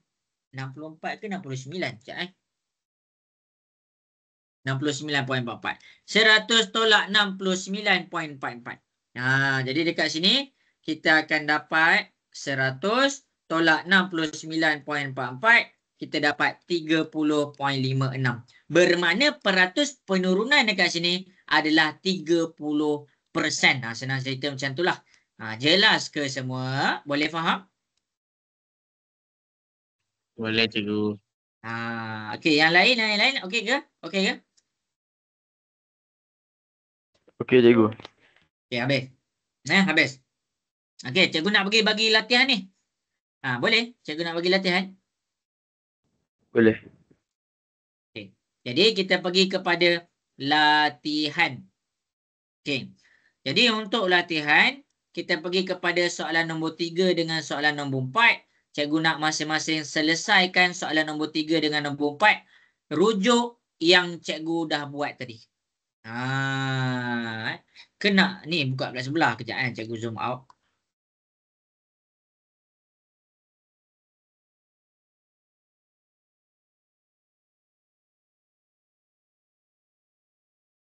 64 ke 69? Sekejap 69.44. 100 tolak 69.44. Jadi dekat sini kita akan dapat 100 tolak 69.44. Kita dapat 30.56. Bermakna peratus penurunan dekat sini adalah 30%. Senang cerita macam itulah. Jelas ke semua? Boleh faham? Boleh cikgu. Okey, yang lain okey ke? Okey ke? Okey cikgu. Okey, habis. Habis. Okey, cikgu nak bagi latihan ni. Boleh? Cikgu nak bagi latihan. Boleh. Okey. Jadi kita pergi kepada latihan. Okey. Jadi untuk latihan, kita pergi kepada soalan nombor 3 dengan soalan nombor 4. Cikgu nak masing-masing selesaikan soalan nombor 3 dengan nombor 4. Rujuk yang cikgu dah buat tadi. Kena ni buka belah sebelah kejap kan. Cikgu zoom out.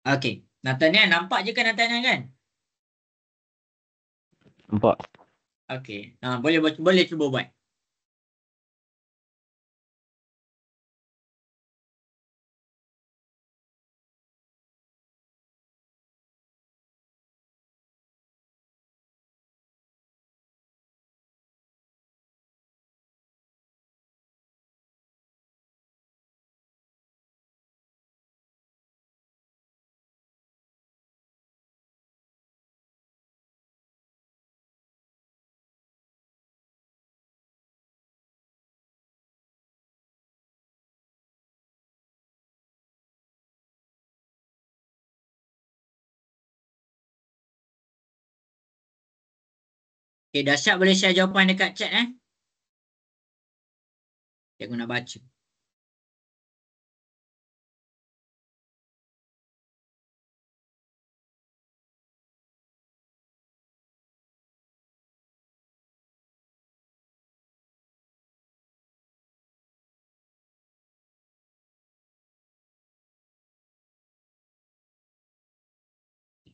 Okey. Nathaniel, nampak je kan Nathaniel kan? Nampak. Okey. Boleh cuba buat. Okey, Dahsyat boleh share jawapan dekat chat Cikgu nak baca.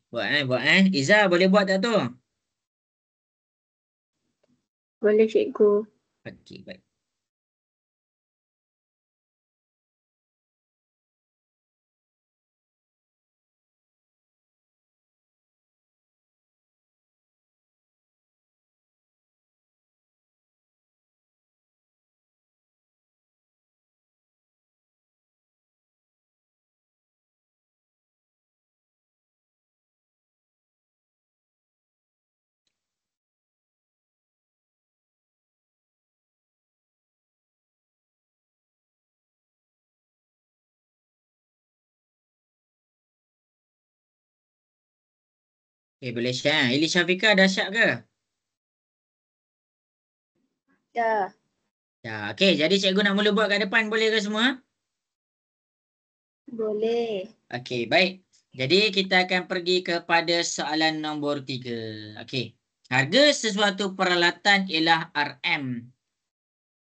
Buat Iza boleh buat tak tu? Boleh cikgu. Okey, baik. Okey, boleh share. Ili Syafiqah Dahsyat ke? Ya. Ya, okey. Jadi cikgu nak mula buat kat depan boleh ke semua? Boleh. Okey, baik. Jadi kita akan pergi kepada soalan nombor 3. Okey. Harga sesuatu peralatan ialah RM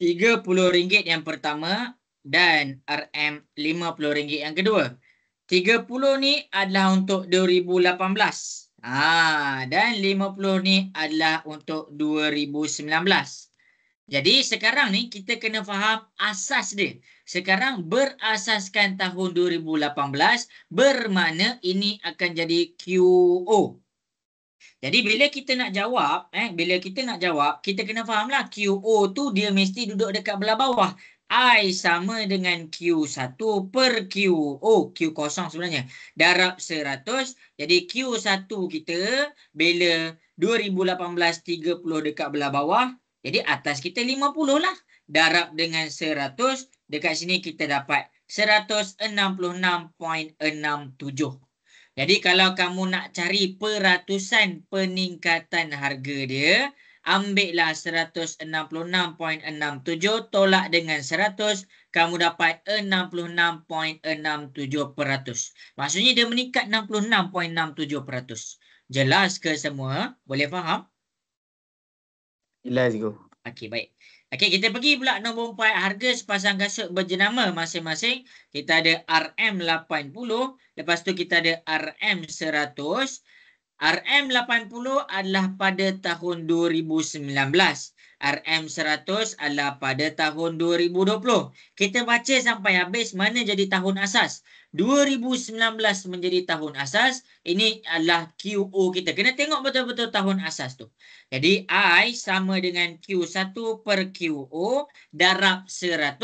RM30 yang pertama dan RM50 yang kedua. 30 ni adalah untuk 2018. Dan 50 ni adalah untuk 2019. Jadi sekarang ni kita kena faham asas dia. Sekarang berasaskan tahun 2018 bermakna ini akan jadi QO. Jadi bila kita nak jawab, kita kena fahamlah QO tu dia mesti duduk dekat belah bawah. I sama dengan Q1 per QO. Q kosong sebenarnya. Darab 100. Jadi Q1 kita bila 2018 30 dekat belah bawah. Jadi atas kita 50 lah. Darab dengan 100. Dekat sini kita dapat 166.67. Jadi kalau kamu nak cari peratusan peningkatan harga dia, ambillah 166.67 tolak dengan 100, kamu dapat 66.67%. Maksudnya dia meningkat 66.67%. Jelas ke semua? Boleh faham? Jelas cikgu. Okey, baik. Okey, kita pergi pula nombor 4. Harga sepasang kasut berjenama masing-masing. Kita ada RM80. Lepas tu kita ada RM100. RM80 adalah pada tahun 2019. RM100 adalah pada tahun 2020. Kita baca sampai habis mana jadi tahun asas. 2019 menjadi tahun asas. Ini adalah QO kita. Kena tengok betul-betul tahun asas tu. Jadi I sama dengan Q1 per QO darab 100.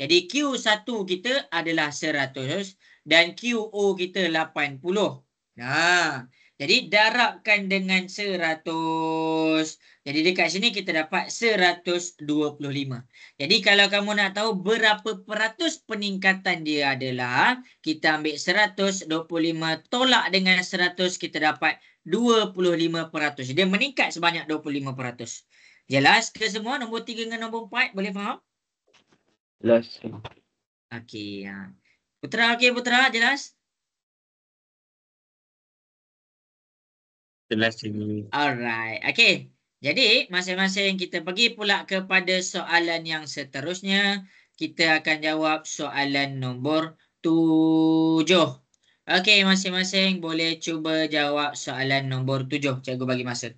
Jadi Q1 kita adalah 100 dan QO kita 80. Jadi darabkan dengan 100. Jadi dekat sini kita dapat 125. Jadi kalau kamu nak tahu berapa peratus peningkatan dia adalah, kita ambil 125 tolak dengan 100, kita dapat 25%. Dia meningkat sebanyak 25%. Jelas ke semua nombor 3 dengan nombor 4? Boleh faham? Jelas. Okey. Putra, okey Putra, jelas? Jelas cikgu. Alright. Okey. Jadi masing-masing kita pergi pula kepada soalan yang seterusnya. Kita akan jawab soalan nombor 7. Okey, masing-masing boleh cuba jawab soalan nombor 7. Cikgu bagi masa.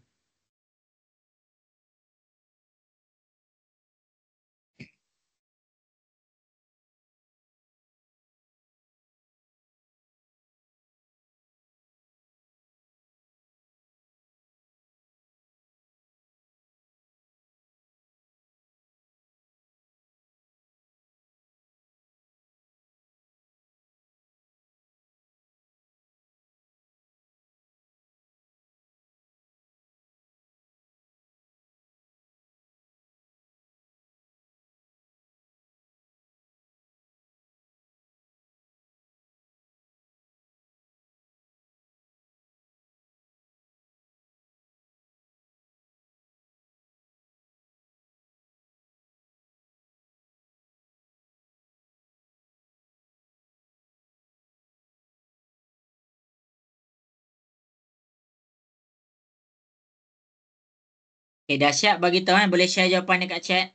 Okay, dah siap bagi tahu kan? Boleh share jawapan dekat chat.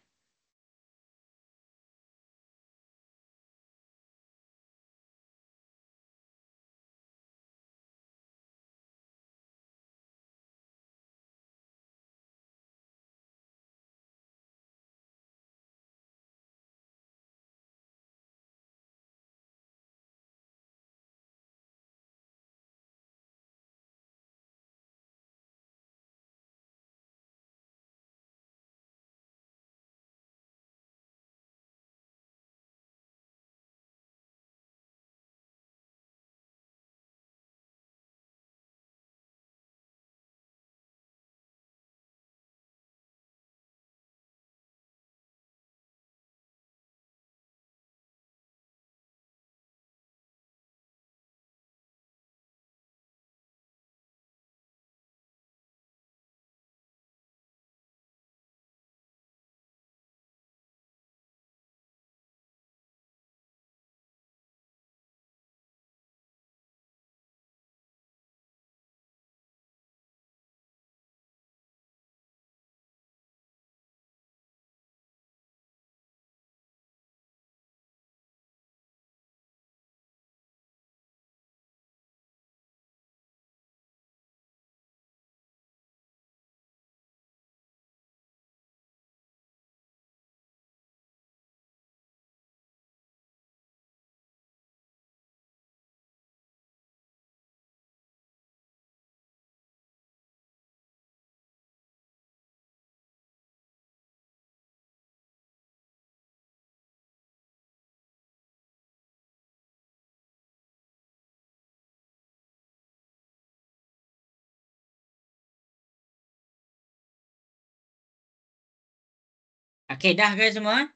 Okey, dah ke semua?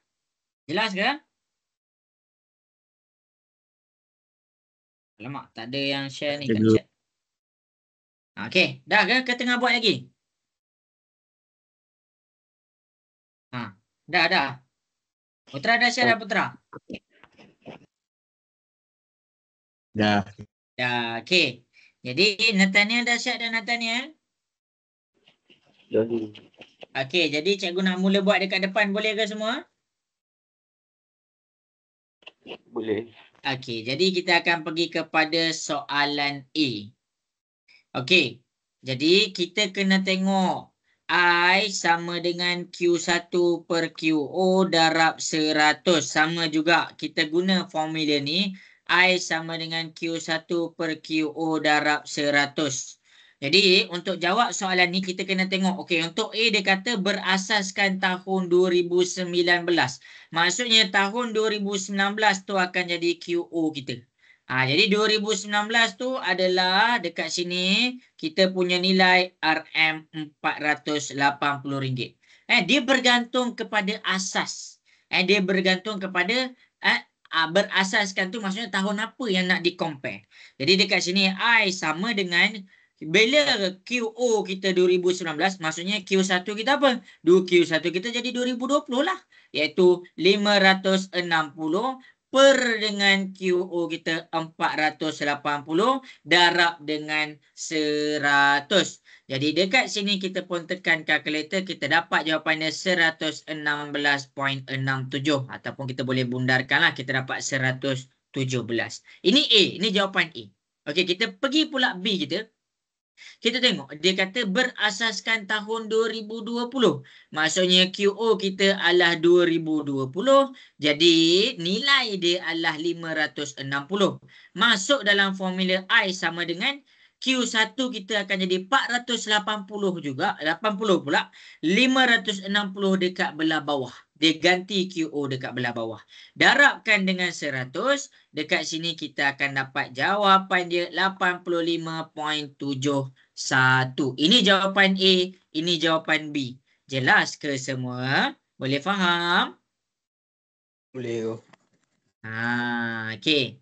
Jelas ke? Alamak, tak ada yang share ni kat Cikgu. chat. Okey, dah ke? Ke tengah buat lagi? Dah. Putra dah share dah, Putra? Dah. Dah, okey. Jadi Nathaniel dah share dah, Nathaniel? Jadi. Okey, jadi cikgu nak mula buat dekat depan, boleh ke semua? Boleh. Okey, jadi kita akan pergi kepada soalan A. Okey, jadi kita kena tengok I sama dengan Q1 per QO darab 100. Sama juga kita guna formula ni. I sama dengan Q1 per QO darab 100. Jadi untuk jawab soalan ni kita kena tengok. Okey, untuk A dia kata berasaskan tahun 2019. Maksudnya tahun 2019 tu akan jadi QO kita. Jadi 2019 tu adalah dekat sini kita punya nilai RM480. Dia bergantung kepada asas. Dia bergantung kepada berasaskan tu maksudnya tahun apa yang nak di-compare. Jadi dekat sini I sama dengan bila QO kita 2019 maksudnya Q1 kita apa? Q1 kita jadi 2020 lah. Iaitu 560 per dengan QO kita 480 darab dengan 100. Jadi dekat sini kita pun tekan kalkulator, kita dapat jawapannya 116.67 ataupun kita boleh bundarkanlah, kita dapat 117. Ini A, ini jawapan A. Okey, kita pergi pula B kita. Kita tengok dia kata berasaskan tahun 2020. Maksudnya QO kita adalah 2020. Jadi nilai dia adalah 560. Masuk dalam formula I sama dengan Q1 kita akan jadi 480 juga. 80 pula. 560 dekat belah bawah. Dia ganti QO dekat belah bawah. Darabkan dengan 100. Dekat sini kita akan dapat jawapan dia 85.71. Ini jawapan A, ini jawapan B. Jelas ke semua? Boleh faham? Boleh. Okey.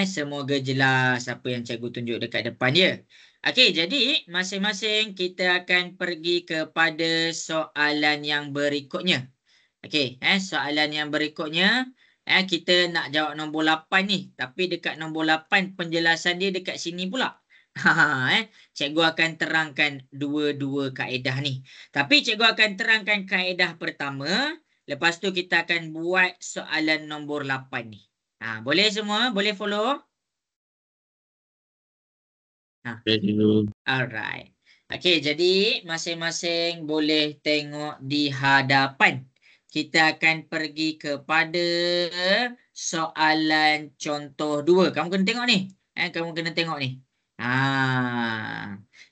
Semoga jelas apa yang cikgu tunjuk dekat depan dia. Okey, jadi masing-masing kita akan pergi kepada soalan yang berikutnya. Okey, soalan yang berikutnya kita nak jawab nombor 8 ni. Tapi dekat nombor 8 penjelasan dia dekat sini pula. Cikgu akan terangkan dua-dua kaedah ni. Tapi cikgu akan terangkan kaedah pertama. Lepas tu kita akan buat soalan nombor 8 ni. Boleh semua? Boleh follow? Alright. Okey, jadi masing-masing boleh tengok di hadapan. Kita akan pergi kepada soalan contoh 2. Kamu kena tengok ni. Kamu kena tengok ni.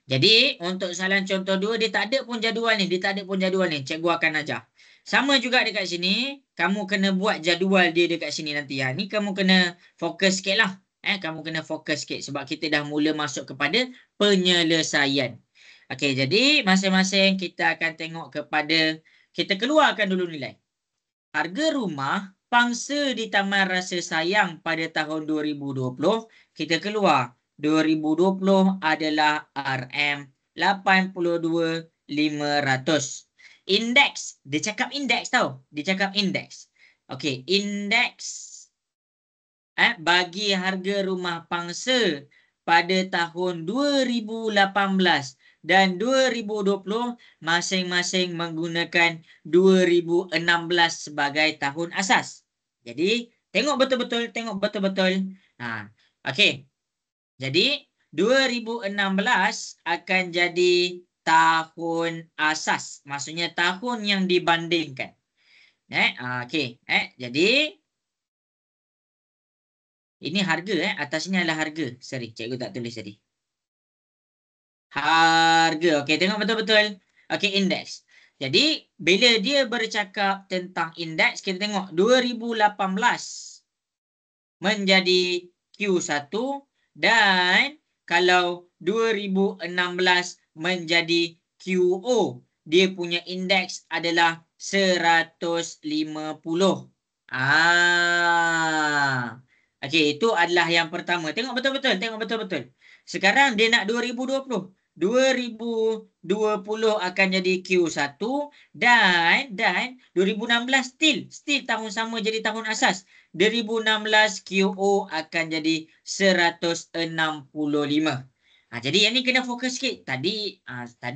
Jadi untuk soalan contoh 2 dia tak ada pun jadual ni. Cikgu akan ajar. Sama juga dekat sini. Kamu kena buat jadual dia dekat sini nanti. Ni kamu kena fokus sikit lah. Kamu kena fokus sikit sebab kita dah mula masuk kepada penyelesaian. Okey, jadi masing-masing kita akan tengok kepada, kita keluarkan dulu nilai. Harga rumah pangsa di Taman Rasa Sayang pada tahun 2020, kita keluar 2020 adalah RM82,500. Indeks, dia cakap indeks tau. Okey, indeks bagi harga rumah pangsa pada tahun 2018 dan 2020 masing-masing menggunakan 2016 sebagai tahun asas. Jadi tengok betul-betul. Okey. Jadi 2016 akan jadi tahun asas. Maksudnya tahun yang dibandingkan. Okey. Jadi ini harga, atas ni adalah harga. Sorry, cikgu tak tulis tadi. Harga. Okey, tengok betul-betul. Okey, indeks. Jadi, bila dia bercakap tentang indeks, kita tengok 2018 menjadi Q1 dan kalau 2016 menjadi QO, dia punya indeks adalah 150. Okey, itu adalah yang pertama. Tengok betul-betul. Sekarang dia nak 2020. 2020 akan jadi Q1 dan 2016 still tahun sama jadi tahun asas. 2016 QO akan jadi 165. Jadi yang ni kena fokus sikit. Tadi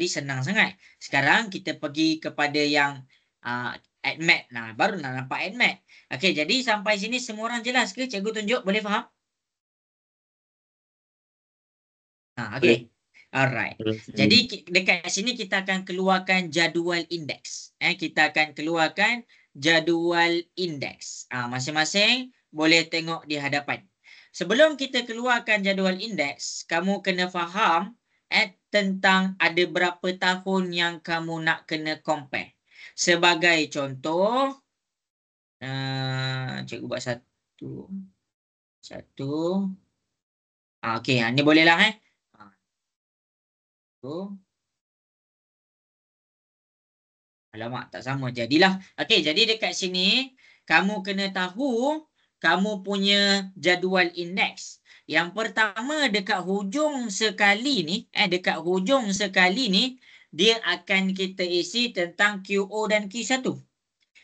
senang sangat. Sekarang kita pergi kepada yang ADMAT. Baru nak nampak ADMAT. Okey, jadi sampai sini semua orang jelas ke? Cikgu tunjuk, boleh faham? Okey. Alright. Jadi dekat sini kita akan keluarkan jadual indeks. Kita akan keluarkan jadual indeks. Masing-masing boleh tengok di hadapan. Sebelum kita keluarkan jadual indeks, kamu kena faham tentang ada berapa tahun yang kamu nak kena compare. Sebagai contoh, cikgu buat satu. Okey, ni bolehlah tu. Alamak, tak sama. Jadilah. Okey, jadi dekat sini kamu kena tahu kamu punya jadual indeks. Yang pertama dekat hujung sekali ni, dekat hujung sekali ni dia akan kita isi tentang QO dan Q1.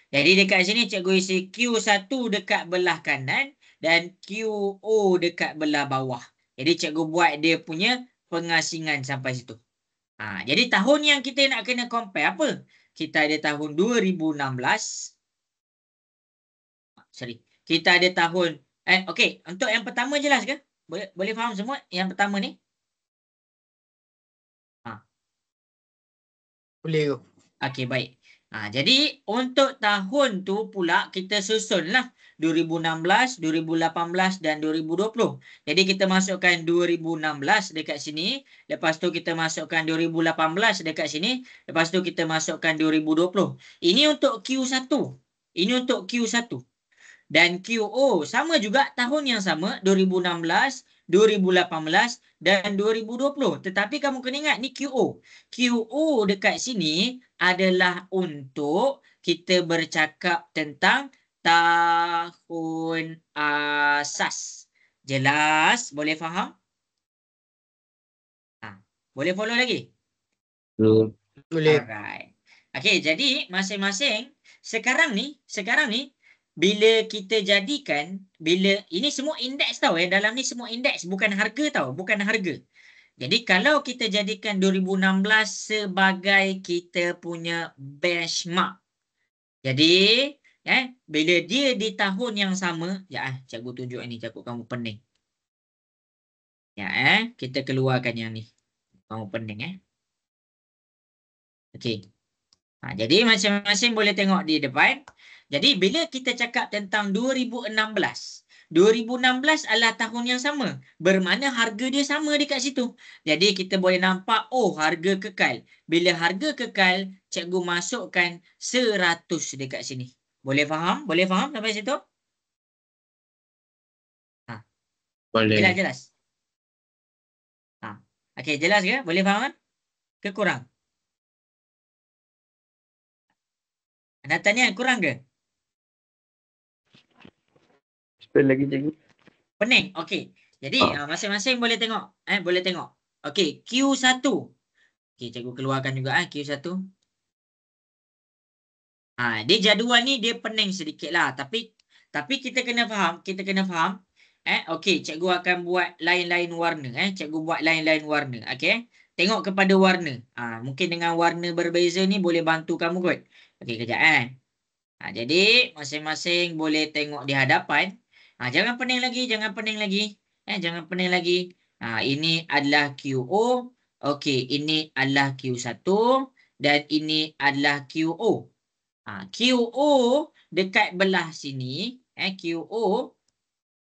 Jadi dekat sini cikgu isi Q1 dekat belah kanan dan QO dekat belah bawah. Jadi cikgu buat dia punya pengasingan sampai situ. Jadi tahun yang kita nak kena compare apa? Kita ada tahun 2016. Sorry. Kita ada tahun okey, untuk yang pertama jelas ke? Boleh faham semua yang pertama ni? Boleh ke? Okey, baik. Jadi untuk tahun tu pula kita susunlah 2016, 2018 dan 2020. Jadi kita masukkan 2016 dekat sini, lepas tu kita masukkan 2018 dekat sini, lepas tu kita masukkan 2020. Ini untuk Q1. Ini untuk Q1. Dan QO sama juga tahun yang sama 2016, 2018 dan 2020. Tetapi kamu kena ingat ni QO. QO dekat sini adalah untuk kita bercakap tentang tahun asas. Jelas? Boleh faham? Boleh follow lagi? Boleh. Alright. Okey, jadi masing-masing sekarang ni bila kita jadikan, bila ini semua indeks tau dalam ni semua indeks, bukan harga tau, bukan harga. Jadi kalau kita jadikan 2016 sebagai kita punya benchmark. Jadi bila dia di tahun yang sama, cikgu tunjuk ni, cikgu kamu pening. Kita keluarkan yang ni. Kamu pening Okey. Jadi masing-masing boleh tengok di depan. Jadi bila kita cakap tentang 2016, 2016 adalah tahun yang sama. Bermakna harga dia sama dekat situ. Jadi kita boleh nampak, harga kekal. Bila harga kekal, cikgu masukkan 100 dekat sini. Boleh faham? Boleh faham sampai situ? Boleh. Jelas? Okey, jelas ke? Boleh faham kan? Ke kurang? Nak tanya kurang ke? Lagi cikgu. Pening. Okey. Jadi masing-masing boleh tengok. Boleh tengok. Okey, Q1. Okey, cikgu keluarkan juga Q1. Dia jadual ni dia pening sedikit lah. Tapi kita kena faham. Okey, cikgu akan buat lain-lain warna. Cikgu buat lain-lain warna. Okey. Tengok kepada warna. Mungkin dengan warna berbeza ni boleh bantu kamu kot. Okey, kejap jadi masing-masing boleh tengok di hadapan. Jangan pening lagi. Jangan pening lagi. Ini adalah QO. Okey, ini adalah Q1. Dan ini adalah QO. QO dekat belah sini. QO.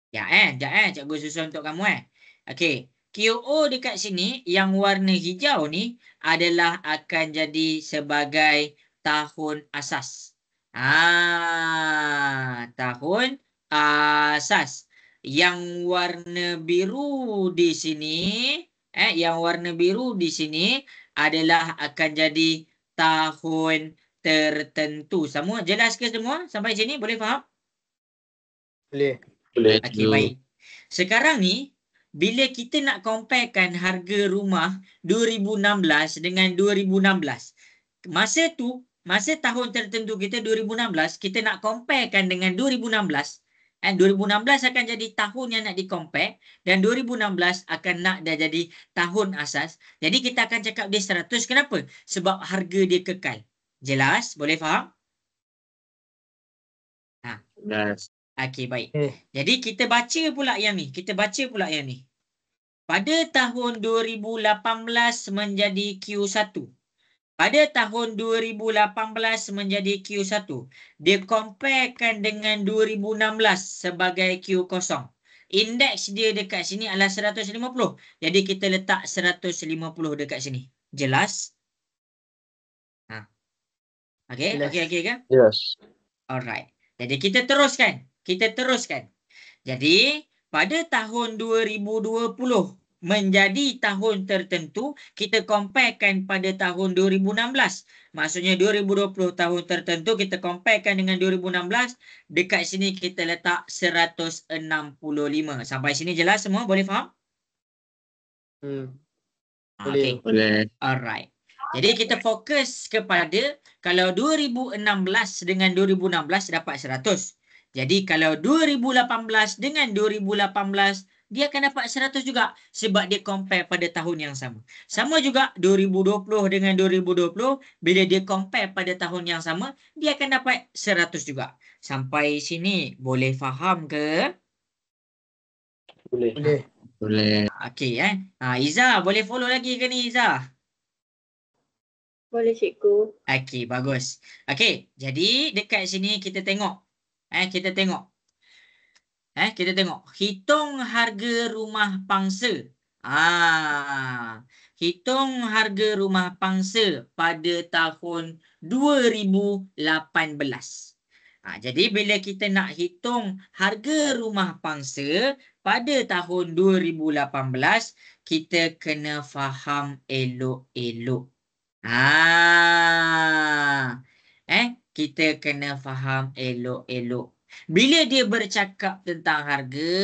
Sekejap cikgu susun untuk kamu Okey. QO dekat sini yang warna hijau ni adalah akan jadi sebagai tahun asas. Tahun asas. Yang warna biru di sini, adalah akan jadi tahun tertentu. Semua jelas ke semua? Sampai sini boleh faham? Boleh. Okey, baik. Sekarang ni bila kita nak comparekan harga rumah 2016 dengan 2016. Masa tahun tertentu kita 2016, kita nak comparekan dengan 2016. 2016 akan jadi tahun yang nak di-compare dan 2016 akan nak dah jadi tahun asas. Jadi kita akan cakap dia 100. Kenapa? Sebab harga dia kekal. Jelas? Boleh faham? Yes. Okey, baik. Jadi kita baca pula yang ni. Pada tahun 2018 menjadi Q1. Pada tahun 2018 menjadi Q1. Dia comparekan dengan 2016 sebagai Q0. Indeks dia dekat sini adalah 150. Jadi kita letak 150 dekat sini. Jelas? Okey kan? Yes. Alright. Jadi kita teruskan. Jadi pada tahun 2020 menjadi tahun tertentu, kita comparekan pada tahun 2016. Maksudnya 2020 tahun tertentu, kita comparekan dengan 2016. Dekat sini kita letak 165. Sampai sini jelas semua? Boleh faham? Boleh. Okey. Boleh. Alright. Jadi kita fokus kepada kalau 2016 dengan 2016 dapat 100. Jadi kalau 2018 dengan 2018 dia akan dapat 100 juga sebab dia compare pada tahun yang sama. Sama juga 2020 dengan 2020 bila dia compare pada tahun yang sama dia akan dapat 100 juga. Sampai sini boleh faham ke? Boleh. Boleh. Okey Iza boleh follow lagi ke ni Iza? Boleh cikgu. Okey, bagus. Okey, jadi dekat sini kita tengok. Kita tengok. Kita tengok. Hitung harga rumah pangsa. Hitung harga rumah pangsa pada tahun 2018. Jadi bila kita nak hitung harga rumah pangsa pada tahun 2018, kita kena faham elok-elok. Kita kena faham elok-elok. Bila dia bercakap tentang harga,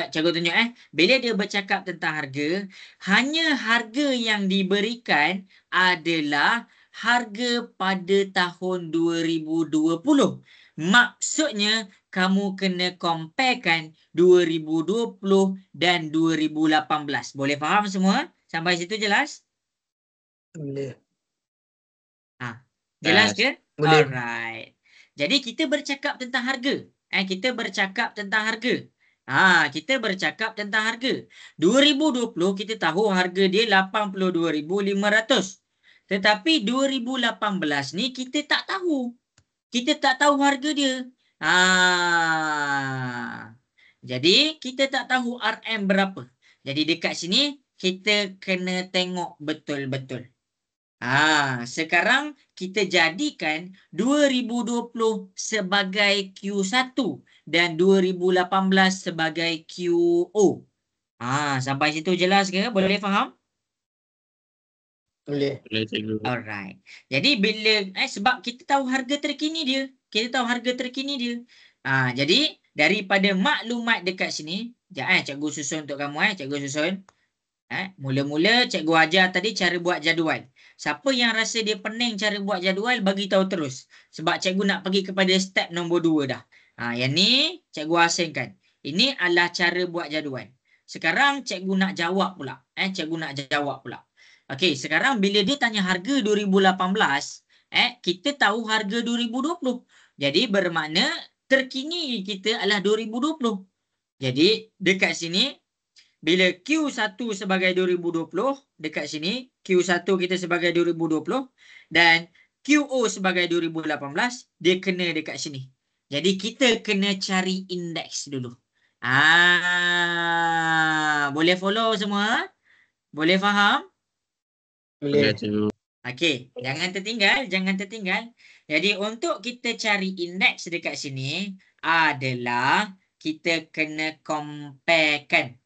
cikgu tunjuk bila dia bercakap tentang harga, hanya harga yang diberikan adalah harga pada tahun 2020. Maksudnya kamu kena comparekan 2020 dan 2018. Boleh faham semua? Sampai situ jelas? Boleh. Jelas ke? Boleh. Alright. Jadi kita bercakap tentang harga. Kita bercakap tentang harga. Kita bercakap tentang harga. 2020 kita tahu harga dia 82,500. Tetapi 2018 ni kita tak tahu. Kita tak tahu harga dia. Jadi kita tak tahu RM berapa. Jadi dekat sini kita kena tengok betul-betul. Sekarang kita jadikan 2020 sebagai Q1 dan 2018 sebagai QO. Sampai situ jelas ke? Boleh faham? Boleh. Boleh cikgu. Alright. Jadi bila sebab kita tahu harga terkini dia. Kita tahu harga terkini dia. Jadi daripada maklumat dekat sini, cikgu susun untuk kamu cikgu susun. Mula-mula cikgu ajar tadi cara buat jadual. Siapa yang rasa dia pening cara buat jadual, bagi tahu terus. Sebab cikgu nak pergi kepada step nombor 2 dah. Yang ni cikgu asingkan. Ini adalah cara buat jadual. Sekarang cikgu nak jawab pula. Okey, sekarang bila dia tanya harga 2018, kita tahu harga 2020. Jadi bermakna terkini kita adalah 2020. Jadi dekat sini bila Q1 sebagai 2020, dekat sini Q1 kita sebagai 2020 dan QO sebagai 2018, dia kena dekat sini. Jadi kita kena cari indeks dulu. Boleh follow semua? Boleh faham? Boleh cikgu. Okey, jangan tertinggal. Jadi untuk kita cari indeks dekat sini adalah kita kena comparekan.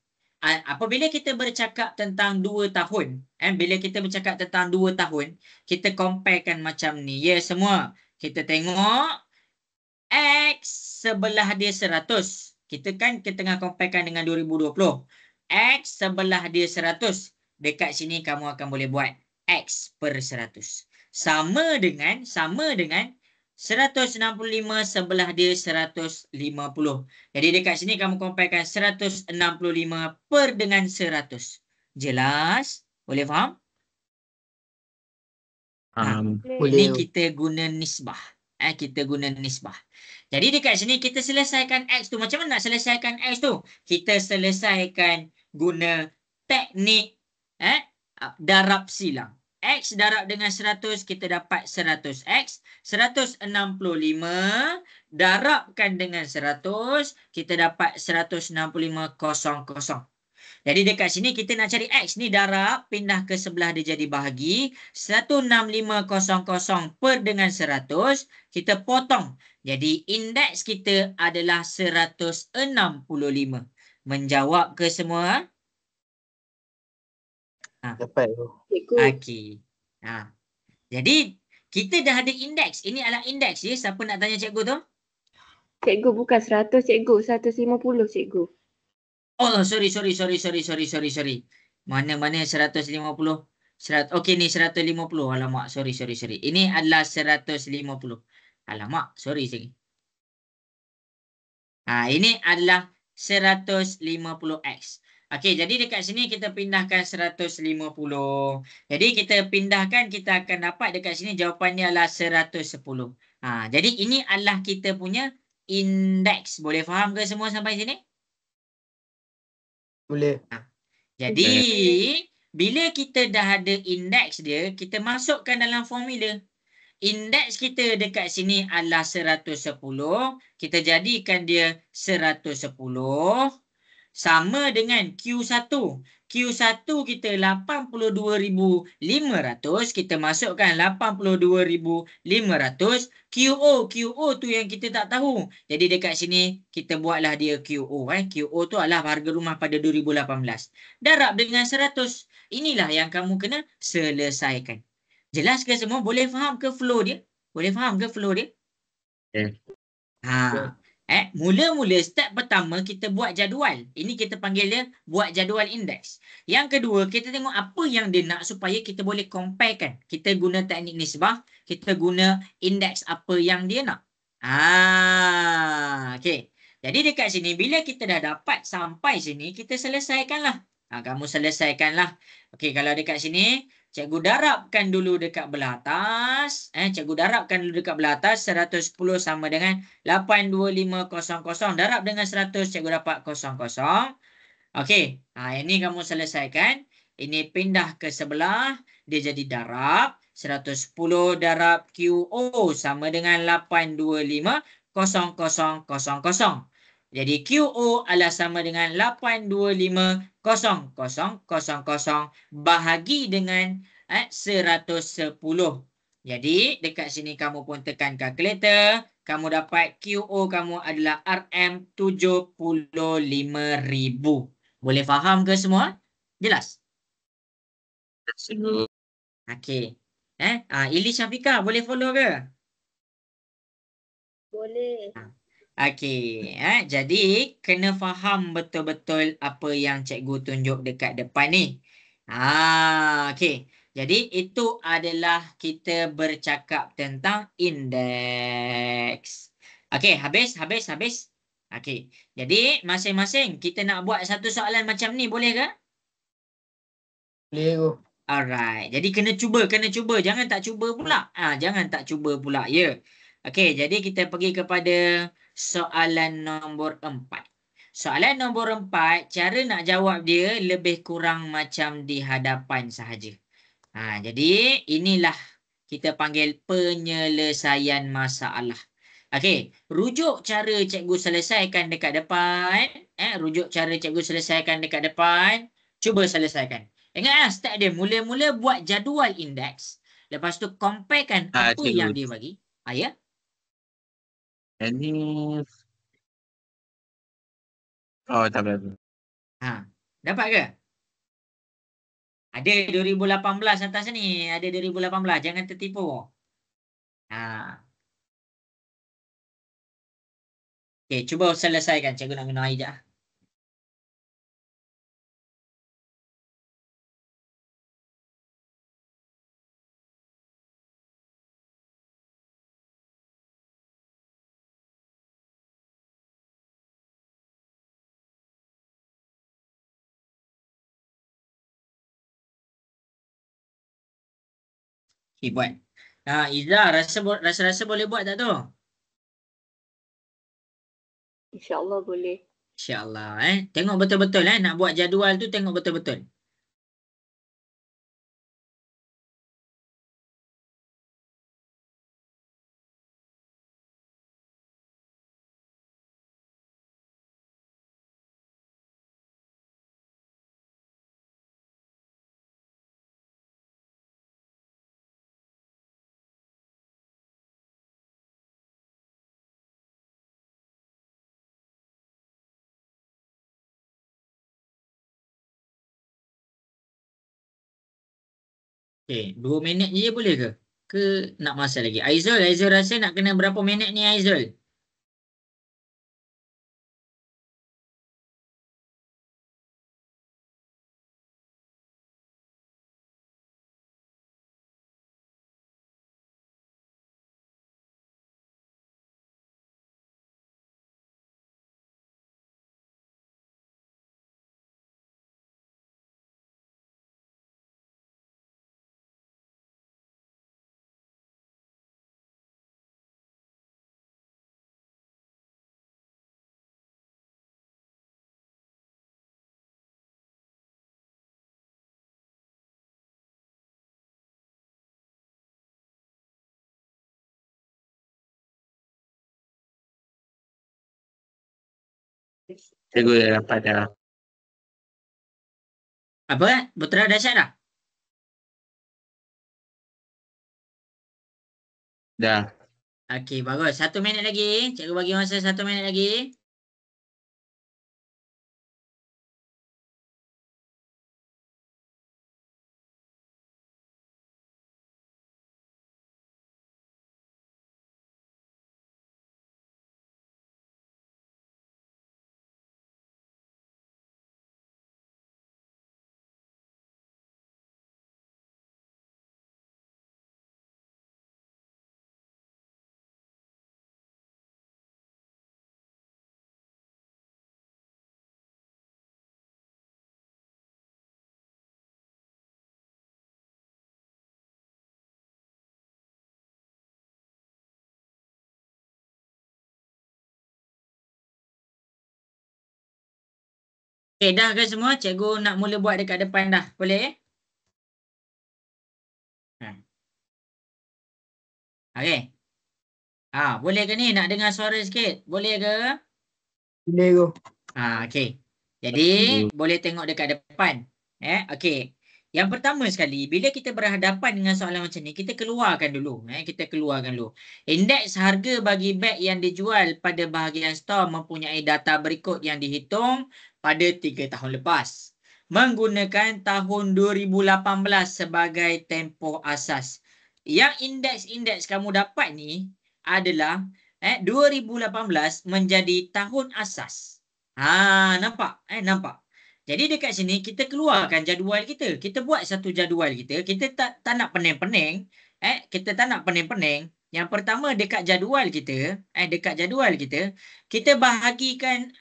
Apabila kita bercakap tentang 2 tahun, bila kita bercakap tentang 2 tahun, kita comparekan macam ni. Ya semua. Kita tengok X sebelah dia 100. Kita tengah comparekan dengan 2020. X sebelah dia 100. Dekat sini kamu akan boleh buat X per 100. Sama dengan 165 sebelah dia 150. Jadi dekat sini kamu comparekan 165 per dengan 100. Jelas? Boleh faham? Ini kita guna nisbah. Jadi dekat sini kita selesaikan X tu. Macam mana nak selesaikan X tu? Kita selesaikan guna teknik darab silang. X darab dengan 100, kita dapat 100X. 165 darabkan dengan 100, kita dapat 165 kosong. Jadi dekat sini kita nak cari X ni darab, pindah ke sebelah dia jadi bahagi. 16500 per dengan 100, kita potong. Jadi indeks kita adalah 165. Menjawab ke semua? Dapat tu. Cikgu. Okey. Jadi kita dah ada indeks. Ini adalah indeks ya. Siapa nak tanya cikgu tu? Cikgu bukan 100 cikgu. 150 cikgu. Oh, sorry. Mana 150? Okey ni 150. Alamak, sorry. Ini adalah 150. Alamak, sorry. Ini adalah 150x. Okey, jadi dekat sini kita pindahkan 150. Jadi kita pindahkan, kita akan dapat dekat sini jawapannya adalah 110. Jadi ini adalah kita punya indeks. Boleh faham ke semua sampai sini? Boleh. Jadi bila kita dah ada indeks dia, kita masukkan dalam formula. Indeks kita dekat sini adalah 110. Kita jadikan dia 110 sama dengan Q1. Q1 kita 82,500. Kita masukkan 82,500. QO tu yang kita tak tahu. Jadi dekat sini kita buatlah dia QO. QO tu adalah harga rumah pada 2018. Darab dengan 100. Inilah yang kamu kena selesaikan. Jelas ke semua? Boleh faham ke flow dia? Okay. Mula-mula step pertama kita buat jadual. Ini kita panggil dia buat jadual indeks. Yang kedua, kita tengok apa yang dia nak supaya kita boleh comparekan. Kita guna teknik nisbah, kita guna indeks apa yang dia nak. Okey. Jadi dekat sini bila kita dah dapat sampai sini, kita selesaikanlah. Kamu selesaikanlah. Okey, kalau dekat sini cikgu darabkan dulu dekat belah atas. 110 sama dengan 82500. Darab dengan 100, cikgu dapat 00. Okey. Ini kamu selesaikan. Ini pindah ke sebelah. Dia jadi darab. 110 darab QO sama dengan 8250000. Jadi QO adalah sama dengan 8250000 bahagi dengan 110. Jadi dekat sini kamu pun tekan kalkulator. Kamu dapat QO kamu adalah RM75,000. Boleh faham ke semua? Jelas? Okey. Ili Syafiqah boleh follow ke? Boleh. Okey, jadi kena faham betul-betul apa yang cikgu tunjuk dekat depan ni. Okey. Jadi itu adalah kita bercakap tentang indeks. Okey, habis. Okey. Jadi masing-masing kita nak buat satu soalan macam ni, boleh ke? Boleh tu. Alright. Jadi kena cuba. Jangan tak cuba pula. Ya. Okey, jadi kita pergi kepada soalan nombor 4. Soalan nombor 4, cara nak jawab dia lebih kurang macam di hadapan sahaja. Jadi inilah kita panggil penyelesaian masalah. Okey, rujuk cara cikgu selesaikan dekat depan. Cuba selesaikan. Ingat step dia. Mula-mula buat jadual indeks. Lepas tu comparekan apa cikgu. yang dia bagi. Ya? Ini tak boleh. Dapat ke? Ada 2018 atas ni. Ada 2018. Jangan tertipu. Okey, cuba selesaikan. Cikgu nak minum air sekejap. Okey, buat. Izzah, rasa boleh buat tak tu? InsyaAllah boleh. InsyaAllah. Tengok betul-betul. Nak buat jadual tu tengok betul-betul. Okey, 2 minit je boleh ke? Ke nak masa lagi? Aizul rasa nak kena berapa minit ni Aizul? Cikgu dah dapat dah. Apa? Putera dahsyat dah? Dah. Okey, bagus. 1 minit lagi. Cikgu bagi masa 1 minit lagi. Okey, dah ke semua? Cikgu nak mula buat dekat depan dah. Boleh? Okey. Boleh ke ni? Nak dengar suara sikit? Boleh ke? Boleh go. Okey. Jadi, boleh tengok dekat depan. Okey. Yang pertama sekali, bila kita berhadapan dengan soalan macam ni, kita keluarkan dulu. Kita keluarkan dulu. Indeks harga bagi beg yang dijual pada bahagian store mempunyai data berikut yang dihitung pada 3 tahun lepas. Menggunakan tahun 2018 sebagai tempoh asas. Yang indeks-indeks kamu dapat ni adalah 2018 menjadi tahun asas. Nampak? Nampak. Jadi dekat sini kita keluarkan jadual kita. Kita buat satu jadual kita. Kita tak nak pening-pening. Kita tak nak pening-pening. Yang pertama dekat jadual kita, kita bahagikan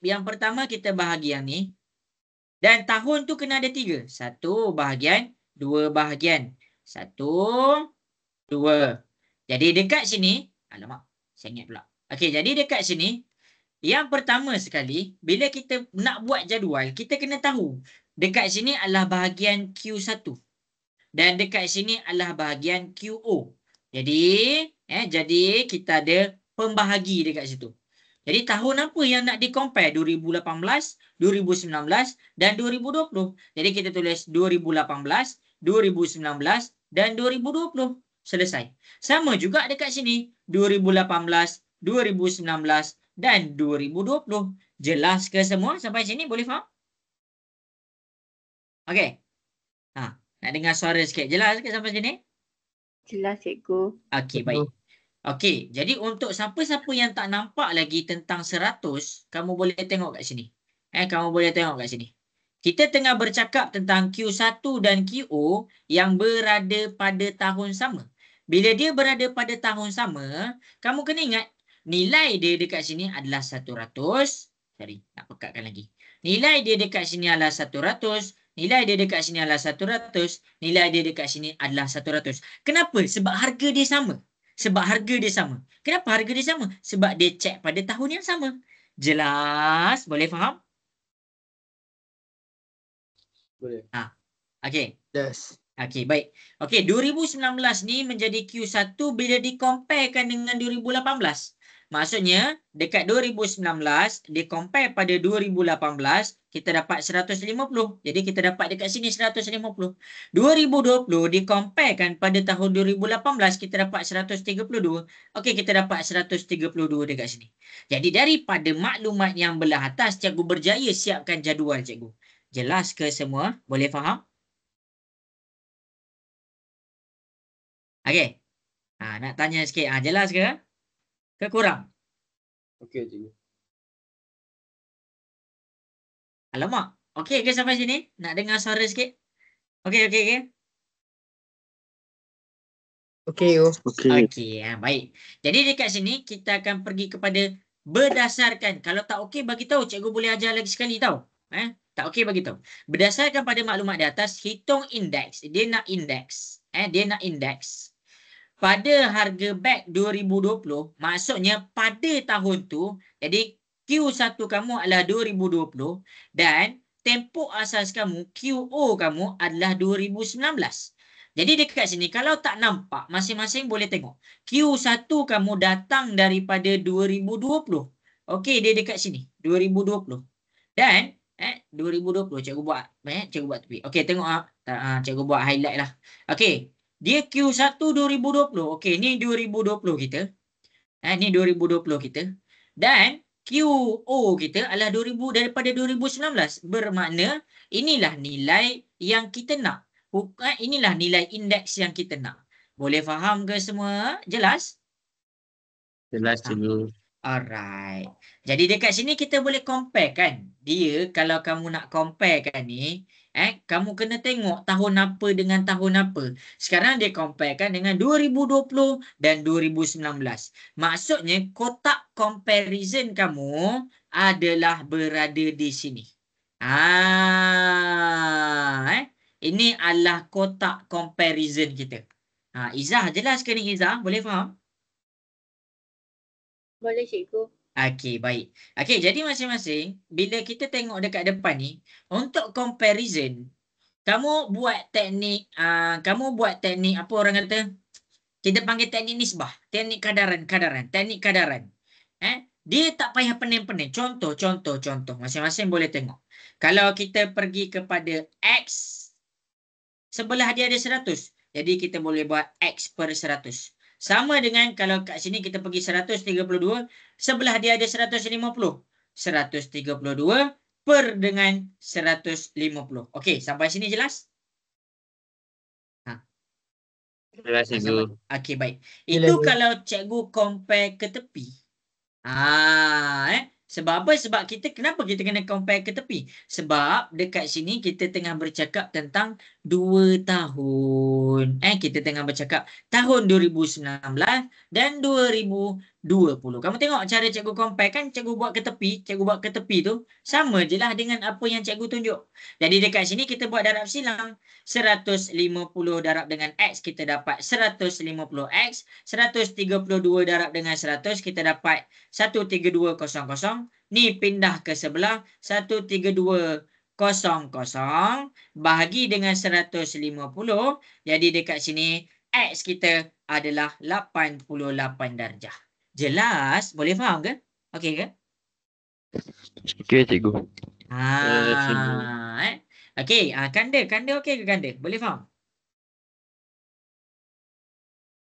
yang pertama kita bahagi yang ni. Dan tahun tu kena ada 3. 1 bahagian, 2 bahagian. 1, 2. Jadi dekat sini, alamak, saya ingat pula. Okey, jadi dekat sini yang pertama sekali, bila kita nak buat jadual, kita kena tahu dekat sini adalah bahagian Q1 dan dekat sini adalah bahagian QO. Jadi kita ada pembahagi dekat situ. Jadi tahun apa yang nak di-compare? 2018, 2019 dan 2020. Jadi kita tulis 2018, 2019 dan 2020. Selesai. Sama juga dekat sini. 2018, 2019 dan 2020. Jelas ke semua sampai sini? Boleh faham? Okey. Nak dengar suara sikit. Jelas ke sampai sini? Jelas cikgu. Okey, baik. Okey, jadi untuk siapa-siapa yang tak nampak lagi tentang 100, kamu boleh tengok kat sini. Kamu boleh tengok kat sini. Kita tengah bercakap tentang Q1 dan QO yang berada pada tahun sama. Bila dia berada pada tahun sama, kamu kena ingat nilai dia dekat sini adalah 100. Sorry, nak pekatkan lagi. Nilai dia dekat sini adalah 100. Nilai dia dekat sini adalah 100. Nilai dia dekat sini adalah 100. Kenapa? Sebab harga dia sama. Kenapa harga dia sama? Sebab dia cek pada tahun yang sama. Jelas? Boleh faham? Boleh. Okey. Yes. Okey, baik. Okey, 2019 ni menjadi Q1 bila dikomparekan dengan 2018. Maksudnya, dekat 2019, dikompare pada 2018, kita dapat 150. Jadi, kita dapat dekat sini 150. 2020 dikomparekan pada tahun 2018, kita dapat 132. Okey, kita dapat 132 dekat sini. Jadi, daripada maklumat yang belah atas, cikgu berjaya siapkan jadual cikgu. Jelas ke semua? Boleh faham? Okey. Nak tanya sikit. Jelas ke? Ke kurang? Okey cikgu. Alamak. Okey ke sampai sini? Nak dengar suara sikit? Okey. Okey go. Okey. Okey, baik. Jadi dekat sini kita akan pergi kepada berdasarkan. Kalau tak okey bagi tahu, cikgu boleh ajar lagi sekali tahu. Tak okey bagi tahu. Berdasarkan pada maklumat di atas, hitung indeks. Dia nak indeks. Dia nak indeks. Pada harga beg 2020, maksudnya pada tahun tu, jadi Q1 kamu adalah 2020 dan tempoh asas kamu, QO kamu adalah 2019. Jadi dekat sini, kalau tak nampak, masing-masing boleh tengok. Q1 kamu datang daripada 2020. Okey, dia dekat sini, 2020. Dan 2020, cikgu buat tepi. Okey, tengok cikgu buat highlight lah. Okey, dia Q1 2020. Okey, ni 2020 kita. Ni 2020 kita. Dan QO kita adalah 2000 daripada 2019. Bermakna inilah nilai yang kita nak. Inilah nilai indeks yang kita nak. Boleh faham ke semua? Jelas? Jelas cikgu. Alright. Jadi dekat sini kita boleh compare kan. Dia kalau kamu nak compare kan ni, kamu kena tengok tahun apa dengan tahun apa. Sekarang dia compare kan dengan 2020 dan 2019. Maksudnya kotak comparison kamu adalah berada di sini. Ini adalah kotak comparison kita. Izzah, jelas ke ni Izzah? Boleh faham? Boleh cikgu. Okey, baik. Okey, jadi masing-masing, bila kita tengok dekat depan ni, untuk comparison, kamu buat teknik apa orang kata? Kita panggil teknik nisbah, teknik kadaran. Dia tak payah pening-pening. Contoh. Masing-masing boleh tengok. Kalau kita pergi kepada X, sebelah dia ada 100. Jadi kita boleh buat X per 100. Sama dengan kalau kat sini kita pergi 132, sebelah dia ada 150. 132 per dengan 150. Okey, sampai sini jelas? Jelas cikgu. Okey, baik. Jelas, Itu cikgu. kalau cikgu compare ke tepi. Sebab apa? Sebab kenapa kita kena compare ke tepi? Sebab dekat sini kita tengah bercakap tentang 2 tahun. Kita tengah bercakap tahun 2019 dan 2020. Kamu tengok cara cikgu compare kan, cikgu buat ke tepi tu sama je lah dengan apa yang cikgu tunjuk. Jadi dekat sini kita buat darab silang. 150 darab dengan X kita dapat 150X. 132 darab dengan 100 kita dapat 13200. Ni pindah ke sebelah 13200 bahagi dengan 150. Jadi dekat sini X kita adalah 88 darjah. Jelas? Boleh faham ke? Okey ke? Okey cikgu. Okey, kanda okey ke kanda? Boleh faham?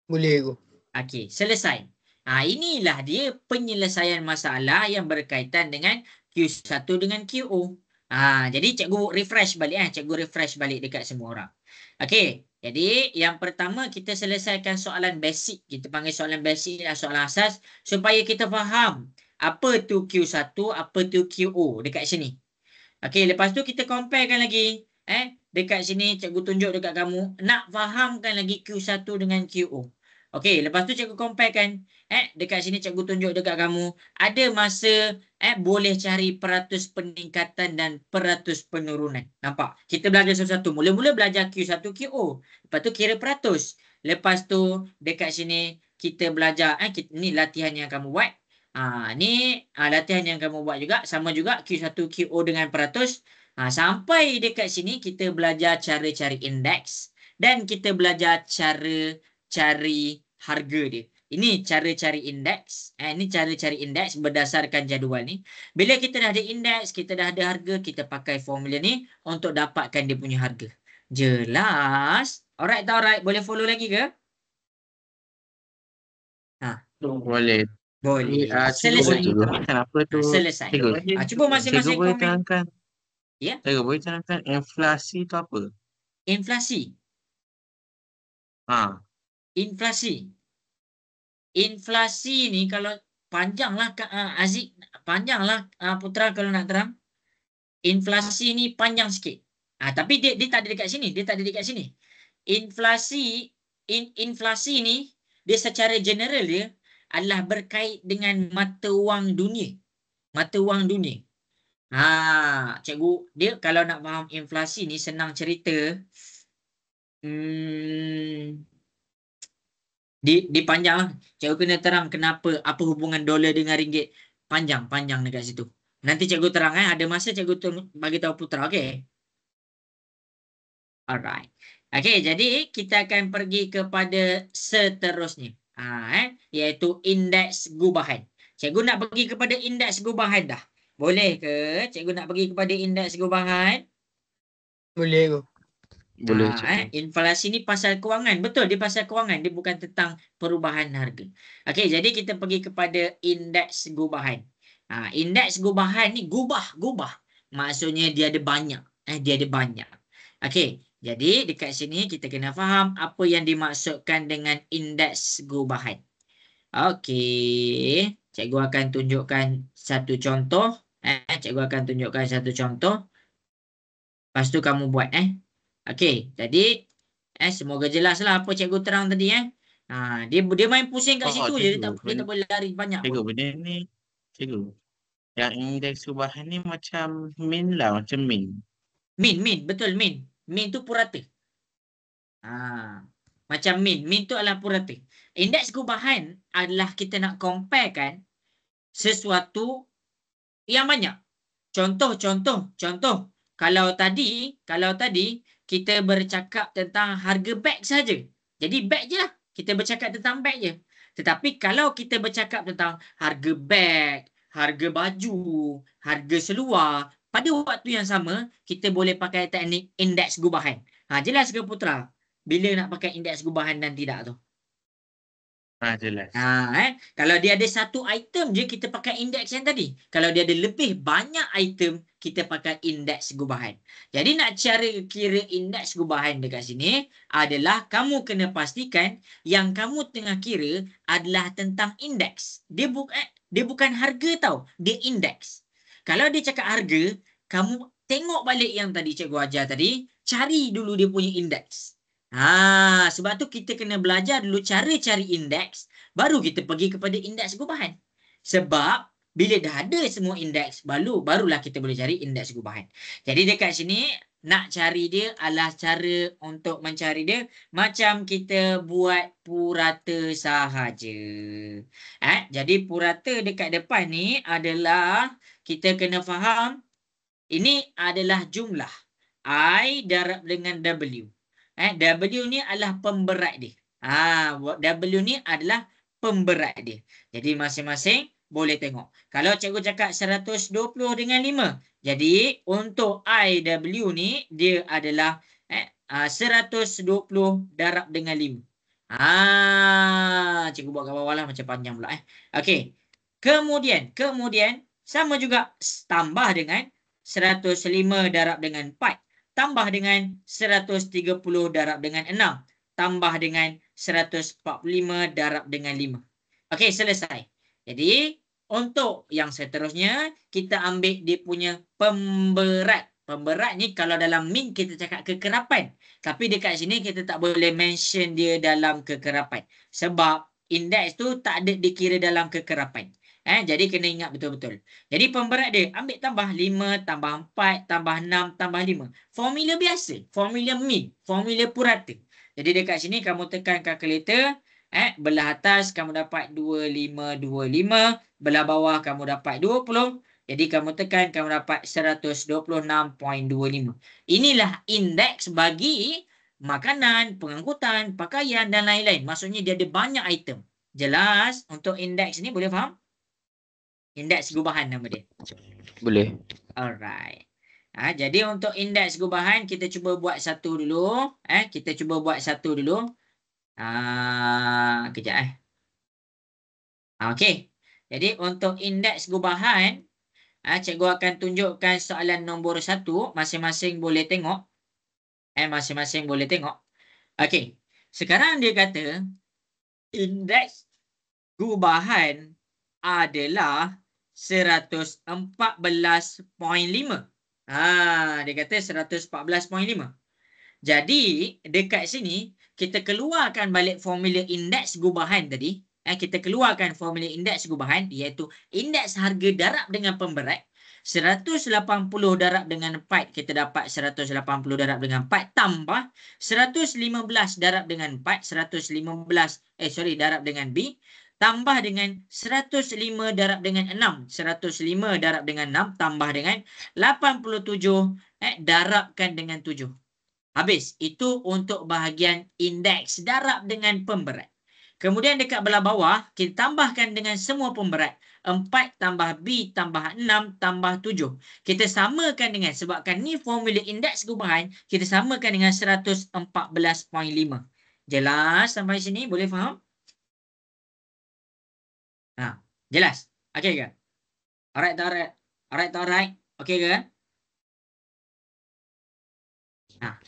Boleh go. Okey, selesai. Inilah dia penyelesaian masalah yang berkaitan dengan Q1 dengan QO. Jadi cikgu refresh balik dekat semua orang. Okey, jadi yang pertama kita selesaikan soalan basic. Kita panggil soalan basic adalah soalan asas supaya kita faham apa tu Q1, apa tu QO dekat sini. Okey, lepas tu kita comparekan lagi. Dekat sini cikgu tunjuk dekat kamu nak fahamkan lagi Q1 dengan QO. Okey, lepas tu cikgu comparekan. Dekat sini cikgu tunjuk dekat kamu ada masa boleh cari peratus peningkatan dan peratus penurunan. Nampak? Kita belajar satu-satu. Mula-mula belajar Q1 QO. Lepas tu kira peratus. Lepas tu dekat sini kita belajar ni latihan yang kamu buat. Ni latihan yang kamu buat juga. Sama juga Q1 QO dengan peratus. Sampai dekat sini kita belajar cara cari indeks. Dan kita belajar cara cari harga dia. Ini cara cari indeks. Ini cara cari indeks berdasarkan jadual ni. Bila kita dah ada indeks, kita dah ada harga, kita pakai formula ni untuk dapatkan dia punya harga. Jelas? Alright tak alright? Boleh follow lagi ke? Boleh. Boleh. Selesai. Selesai. Terangkan apa tu? Selesai. Cikgu. Cuba masing-masing Cikgu boleh komen. terangkan. Ya. Cikgu boleh terangkan inflasi tu apa? Inflasi. Inflasi. Inflasi ni kalau panjanglah Aziz, panjanglah Putra kalau nak terang. Inflasi ni panjang sikit. Tapi dia tak ada dekat sini, dia tak ada dekat sini. Inflasi ni dia secara general dia adalah berkait dengan mata wang dunia. Mata wang dunia. Cikgu, dia kalau nak faham inflasi ni senang cerita. Dia panjang lah. Cikgu kena terang kenapa, apa hubungan dolar dengan ringgit. Panjang dekat situ. Nanti cikgu terang ada masa cikgu bagi tahu Putra, okey? Alright. Okey, jadi kita akan pergi kepada seterusnya. Iaitu indeks gubahan. Cikgu nak pergi kepada indeks gubahan dah. Boleh ke cikgu nak pergi kepada indeks gubahan? Boleh go. Boleh cikgu. Inflasi ni pasal kewangan. Betul, dia pasal kewangan. Dia bukan tentang perubahan harga. Okey, jadi kita pergi kepada indeks gubahan. Indeks gubahan ni gubah. Maksudnya dia ada banyak. Dia ada banyak. Okey, jadi dekat sini kita kena faham apa yang dimaksudkan dengan indeks gubahan. Okey, cikgu akan tunjukkan satu contoh. Cikgu akan tunjukkan satu contoh. Lepas tu kamu buat. Okey, jadi semoga jelaslah apa cikgu terang tadi. Dia main pusing kat situ je. Dia tak boleh lari banyak. Cikgu, benda ni, cikgu, yang indeks gubahan ni macam min lah, macam min. Min, betul min. Min tu purata. Macam min tu adalah purata. Indeks gubahan adalah kita nak comparekan sesuatu yang banyak. Contoh. Kalau tadi kita bercakap tentang harga beg saja. Jadi beg je lah. Kita bercakap tentang beg je. Tetapi kalau kita bercakap tentang harga beg, harga baju, harga seluar, pada waktu yang sama, kita boleh pakai teknik indeks gubahan. Jelas ke Putra? Bila nak pakai indeks gubahan dan tidak tu? Jelas. Kalau dia ada satu item je, kita pakai indeks yang tadi. Kalau dia ada lebih banyak item, kita pakai indeks gubahan. Jadi nak cara kira indeks gubahan dekat sini adalah kamu kena pastikan yang kamu tengah kira adalah tentang indeks. Dia bukan harga tau, dia indeks. Kalau dia cakap harga, kamu tengok balik yang tadi cikgu ajar tadi, cari dulu dia punya indeks. Sebab tu kita kena belajar dulu cara cari indeks, baru kita pergi kepada indeks gubahan. Sebab bila dah ada semua indeks, barulah kita boleh cari indeks gubahan. Jadi dekat sini nak cari dia adalah cara untuk mencari dia macam kita buat purata sahaja. Jadi purata dekat depan ni adalah kita kena faham ini adalah jumlah I darab dengan W. W ni adalah pemberat dia. W ni adalah pemberat dia. Jadi masing-masing boleh tengok. Kalau cikgu cakap 120 dengan 5. Jadi untuk IW ni dia adalah 120 darab dengan 5. Cikgu buat kat bawah lah macam panjang pula. Okey. Kemudian sama juga tambah dengan 105 darab dengan 4. Tambah dengan 130 darab dengan 6. Tambah dengan 145 darab dengan 5. Okey, selesai. Jadi, untuk yang seterusnya, kita ambil dia punya pemberat. Pemberat ni kalau dalam min kita cakap kekerapan. Tapi dekat sini kita tak boleh mention dia dalam kekerapan. Sebab indeks tu tak ada dikira dalam kekerapan. Jadi kena ingat betul-betul. Jadi pemberat dia ambil tambah 5, tambah 4, tambah 6, tambah 5. Formula biasa. Formula min. Formula purata. Jadi dekat sini kamu tekan kalkulator. Belah atas kamu dapat 2525. Belah bawah kamu dapat 20. Jadi kamu tekan kamu dapat 126.25. Inilah indeks bagi makanan, pengangkutan, pakaian dan lain-lain. Maksudnya dia ada banyak item. Jelas? Untuk indeks ni boleh faham? Indeks gubahan nama dia. Boleh. Alright. Jadi untuk indeks gubahan kita cuba buat satu dulu. Kita cuba buat satu dulu. Kejap. Okey. Jadi untuk indeks gubahan, cikgu akan tunjukkan soalan nombor 1. Masing-masing boleh tengok. Masing-masing boleh tengok. Okey. Sekarang dia kata indeks gubahan adalah 114.5. Dia kata 114.5. Jadi dekat sini kita keluarkan balik formula indeks gubahan tadi. Kita keluarkan formula indeks gubahan iaitu indeks harga darab dengan pemberat. 180 darab dengan 4 kita dapat 180 darab dengan 4 tambah 115 darab dengan 4 darab dengan B tambah dengan 105 darab dengan 6 105 darab dengan 6 tambah dengan 87 darabkan dengan 7. Habis. Itu untuk bahagian indeks darab dengan pemberat. Kemudian dekat belah bawah, kita tambahkan dengan semua pemberat. 4 tambah B tambah 6 tambah 7. Kita samakan dengan, sebabkan ni formula indeks gubahan, kita samakan dengan 114.5. Jelas sampai sini? Boleh faham? Jelas? Okey ke? Alright tak alright? Alright tak alright? Okey ke?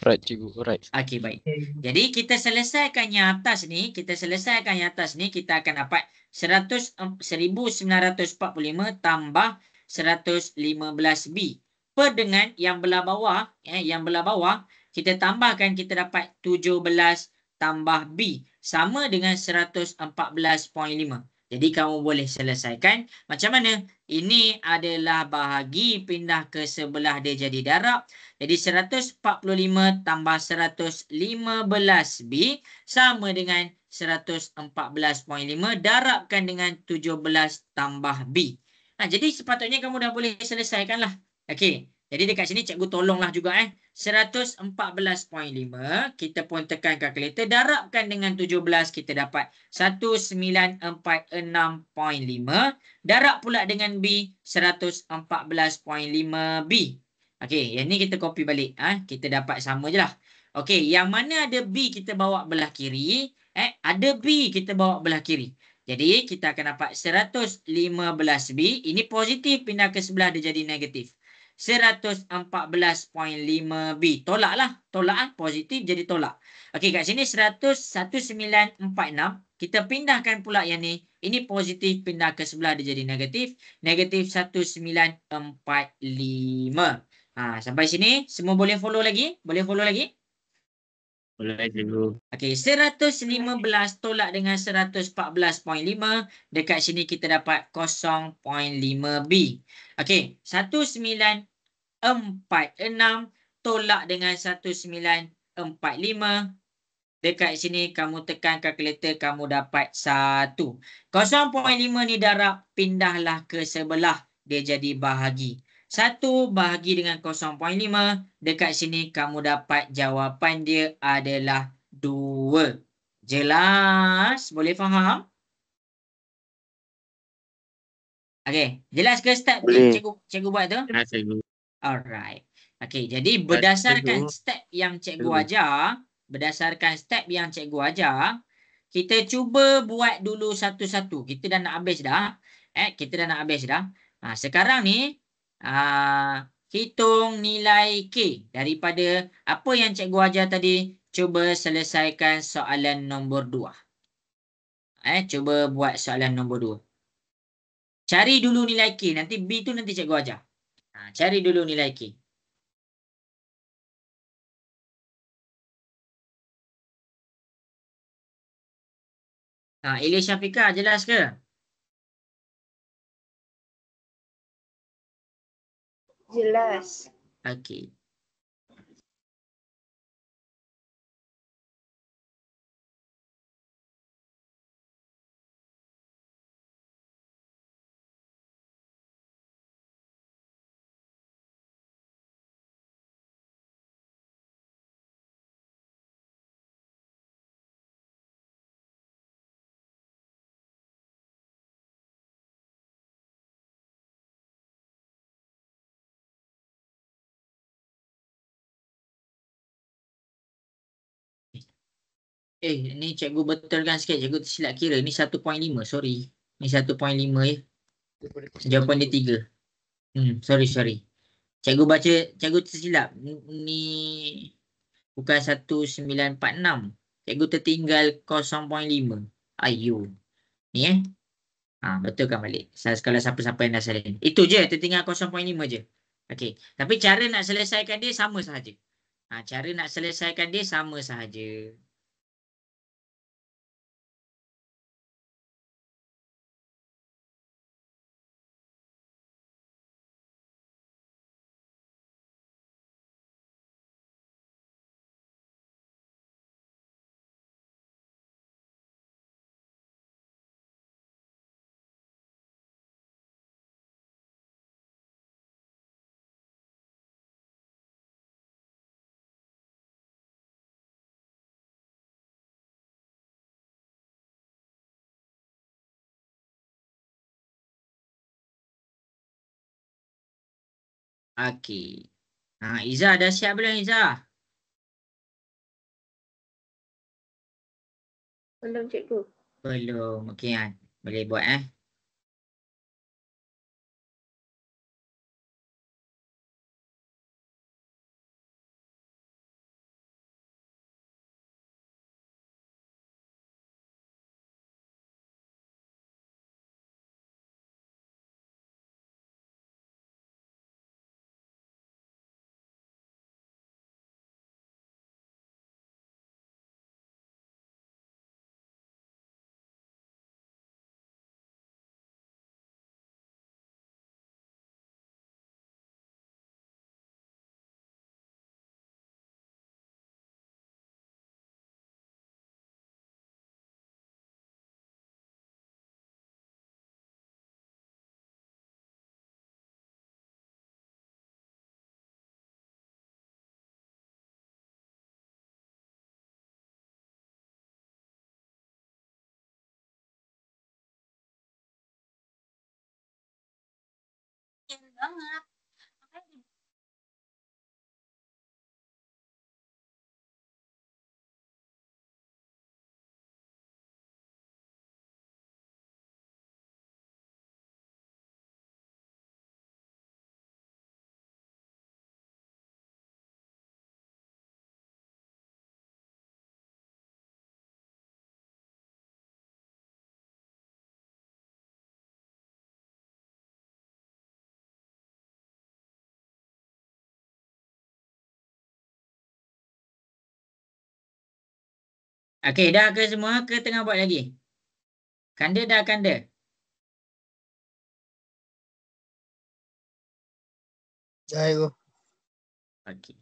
Right, cikgu. Right. Okey, baik. Jadi kita selesaikan yang atas ni, kita akan dapat 1945 tambah 115B. Per dengan yang belah bawah, kita tambahkan, kita dapat 17 tambah B sama dengan 114.5. Jadi kamu boleh selesaikan macam mana? Ini adalah bahagi, pindah ke sebelah dia jadi darab. Jadi 145 tambah 115B sama dengan 114.5 darabkan dengan 17 tambah B. Jadi sepatutnya kamu dah boleh selesaikan lah. Okey. Jadi dekat sini cikgu tolonglah juga 114.5 kita pun tekan kalkulator, darabkan dengan 17 kita dapat 1946.5 darab pula dengan B 114.5B. Okey, yang ni kita copy balik. Kita dapat sama je lah. Okey, yang mana ada B kita bawa belah kiri, ada B kita bawa belah kiri. Jadi kita akan dapat 115B, ini positif pindah ke sebelah dia jadi negatif. 114.5B. Tolak positif jadi tolak. Okey, kat sini 1946 kita pindahkan pula yang ni. Ini positif pindah ke sebelah dia jadi negatif. Negatif 1945. Sampai sini semua boleh follow lagi? Boleh follow lagi? Boleh cikgu. Okey, 115 tolak dengan 114.5. Dekat sini kita dapat 0.5B. Okey, 1946 tolak dengan 1945. Dekat sini kamu tekan kalkulator, kamu dapat 1. 0.5 ni darab, pindahlah ke sebelah. Dia jadi bahagi. 1 bahagi dengan 0.5. Dekat sini kamu dapat jawapan dia adalah 2. Jelas? Boleh faham? Okey. Jelas ke step Boleh. cikgu buat tu? Ya, cikgu. Alright. Okey. Jadi berdasarkan cikgu. step yang cikgu Cikgu. ajar, kita cuba buat dulu satu-satu. Kita dah nak habis dah. Sekarang ni hitung nilai K daripada apa yang cikgu ajar tadi. Cuba selesaikan soalan nombor 2. Cuba buat soalan nombor 2. Cari dulu nilai K. Nanti B tu nanti cikgu ajar. Cari dulu nilai K. Ilyas Syafiqah, jelas ke? Jelas. Okey. Ni cikgu betulkan sikit. Cikgu tersilap kira. Ni 1.5. Sorry. Ni 1.5 ya. Jawapan dia 3. Sorry. Cikgu tersilap. Ni bukan 1946. Cikgu tertinggal 0.5. Ayu. Ni betulkan balik. Kalau siapa-siapa yang dah salin. Itu je, tertinggal 0.5 je. Okey. Tapi cara nak selesaikan dia sama sahaja. Cara nak selesaikan dia sama sahaja. Okey. Iza dah siap belum Iza? Belum cikgu. Belum. Okey kan. Boleh buat Okey, dah ke semua ke tengah buat lagi? Kanda dah kanda? Dah cikgu. Okey.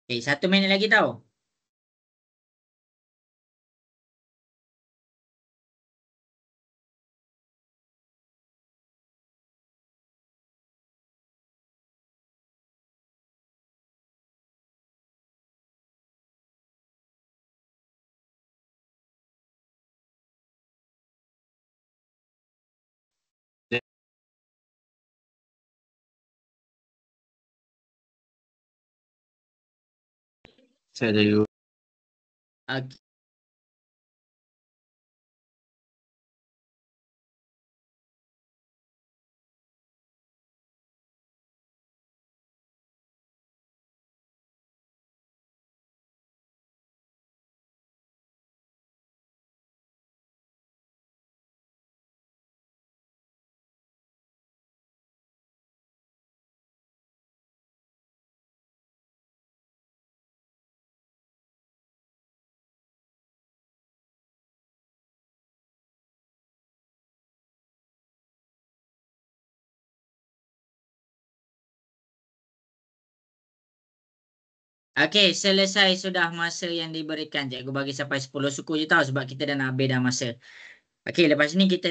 Okey, 1 minit lagi tau. Saya cikgu. Okey. Okey, selesai sudah masa yang diberikan. Cikgu bagi sampai 10 suku je tau sebab kita dah nak habis dah masa. Okey, lepas ni kita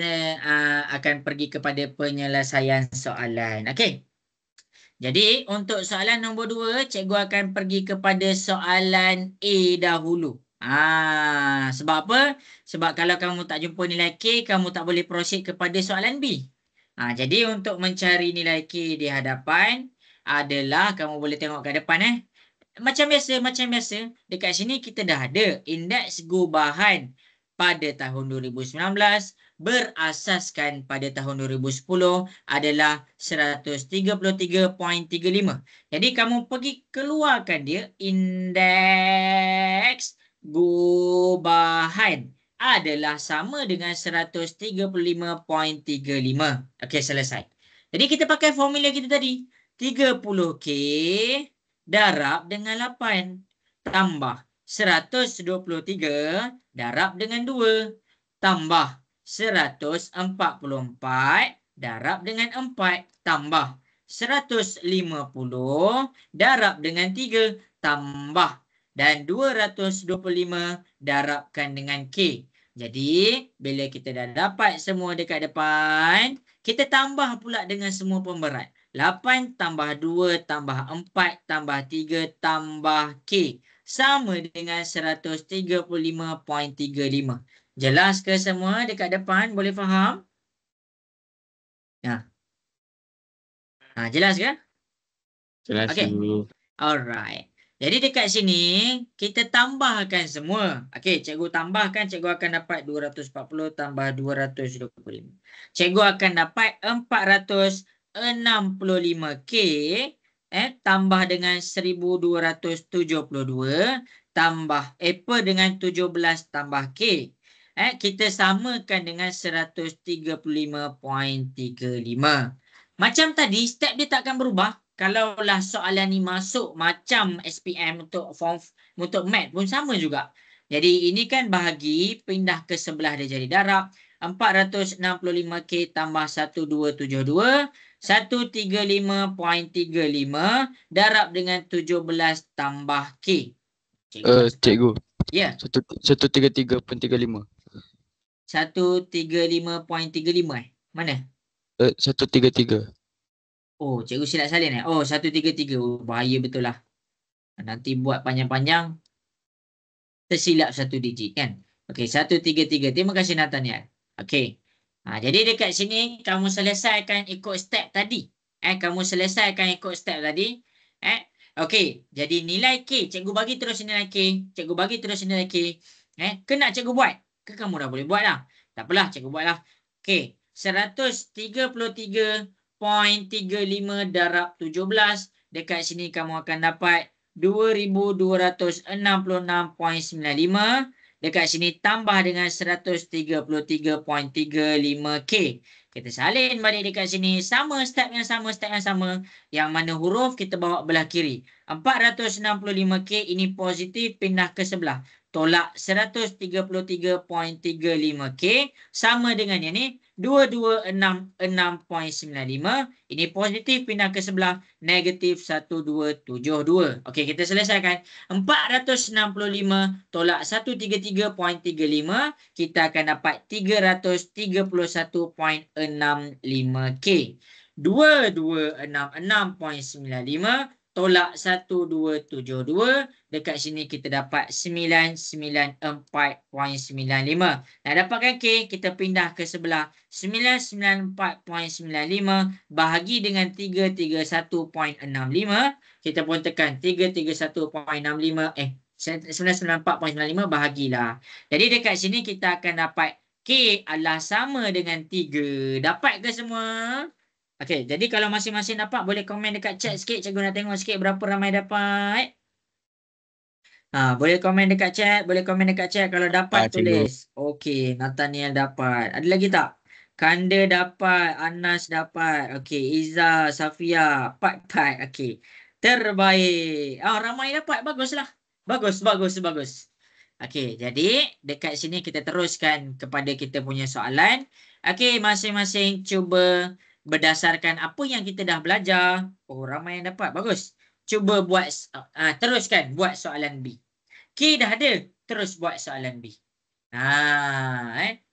akan pergi kepada penyelesaian soalan. Okey. Jadi, untuk soalan nombor 2, cikgu akan pergi kepada soalan A dahulu. Sebab apa? Sebab kalau kamu tak jumpa nilai K, kamu tak boleh proceed kepada soalan B. Jadi, untuk mencari nilai K di hadapan adalah, kamu boleh tengok ke depan macam biasa. Dekat sini kita dah ada indeks gubahan pada tahun 2019 berasaskan pada tahun 2010 adalah 133.35. Jadi kamu pergi keluarkan dia indeks gubahan adalah sama dengan 135.35. Okey, selesai. Jadi kita pakai formula kita tadi. 30K darab dengan 8 tambah 123 darab dengan 2 tambah 144 darab dengan 4 tambah 150 darab dengan 3 tambah dan 225 darabkan dengan K. Jadi bila kita dah dapat semua dekat depan, kita tambah pula dengan semua pemberat. 8 tambah 2 tambah 4 tambah 3 tambah K. Sama dengan 135.35. Jelas ke semua dekat depan? Boleh faham? Jelas ke? Jelas Okey. cikgu. Alright. Jadi dekat sini kita tambahkan semua. Okey, cikgu tambahkan, cikgu akan dapat 240 tambah 225. Cikgu akan dapat 465K tambah dengan 1272 tambah per dengan 17 tambah K. Kita samakan dengan 135.35. Macam tadi, step dia takkan berubah. Kalaulah soalan ni masuk macam SPM untuk math pun sama juga. Jadi ini kan bahagi, pindah ke sebelah dia jadi darab. 465K tambah 1272, 135.35 darab dengan 17 tambah K. Cikgu. Ya. 133.35. 135.35 Mana? 133. Oh, cikgu silap salin . Oh, 133. Oh, bahaya betul lah. Nanti buat panjang-panjang, tersilap satu digit kan. Okey, 133. Terima kasih Nathaniel. Okey. Jadi dekat sini kamu selesaikan ikut step tadi. Kamu selesaikan ikut step tadi. Okey, jadi nilai K, cikgu bagi terus nilai K. Cikgu bagi terus nilai K. Kena cikgu buat? Ke kamu dah boleh buat lah. Tak apalah, cikgu buat lah. Okey, 133.35 darab 17. Dekat sini kamu akan dapat 2266.95. Dekat sini tambah dengan 133.35K. Kita salin balik dekat sini. Sama step yang sama. Yang mana huruf kita bawa belah kiri. 465K ini positif, pindah ke sebelah. Tolak 133.35K sama dengan yang ni. 2266.95. Ini positif, pindah ke sebelah. Negatif 1272. Okey, kita selesaikan. 465 tolak 133.35. Kita akan dapat 331.65K. 2266.95 tolak 1272. Dekat sini kita dapat 994.95. Nak dapatkan K, kita pindah ke sebelah. 994.95 bahagi dengan 331.65. Kita pun tekan 331.65. 994.95 bahagilah. Jadi dekat sini kita akan dapat K adalah sama dengan 3. Dapat ke semua? Okey, jadi kalau masing-masing dapat boleh komen dekat chat sikit. Cikgu nak tengok sikit berapa ramai dapat. Boleh komen dekat chat. Kalau dapat tulis. Okey, Nathaniel dapat. Ada lagi tak? Kanda dapat. Anas dapat. Okey, Iza, Safia. Pat. Okey. Terbaik. Ramai dapat. Baguslah. Bagus. Okey, jadi dekat sini kita teruskan kepada kita punya soalan. Okey, masing-masing cuba berdasarkan apa yang kita dah belajar. Oh, ramai yang dapat. Bagus. Cuba buat, teruskan buat soalan B. K dah ada, terus buat soalan B.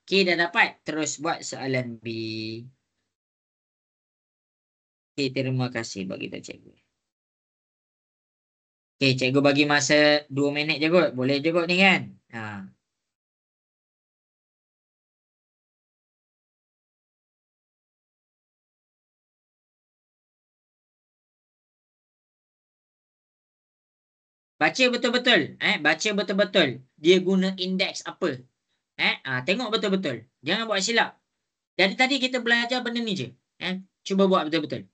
K dah dapat, terus buat soalan B. Okey, terima kasih bagi tahu cikgu. Okey, cikgu bagi masa 2 minit je kot. Boleh je kot ni kan? Baca betul-betul. Baca betul-betul. Dia guna indeks apa? Tengok betul-betul. Jangan buat silap. Dari tadi kita belajar benda ni je. Cuba buat betul-betul.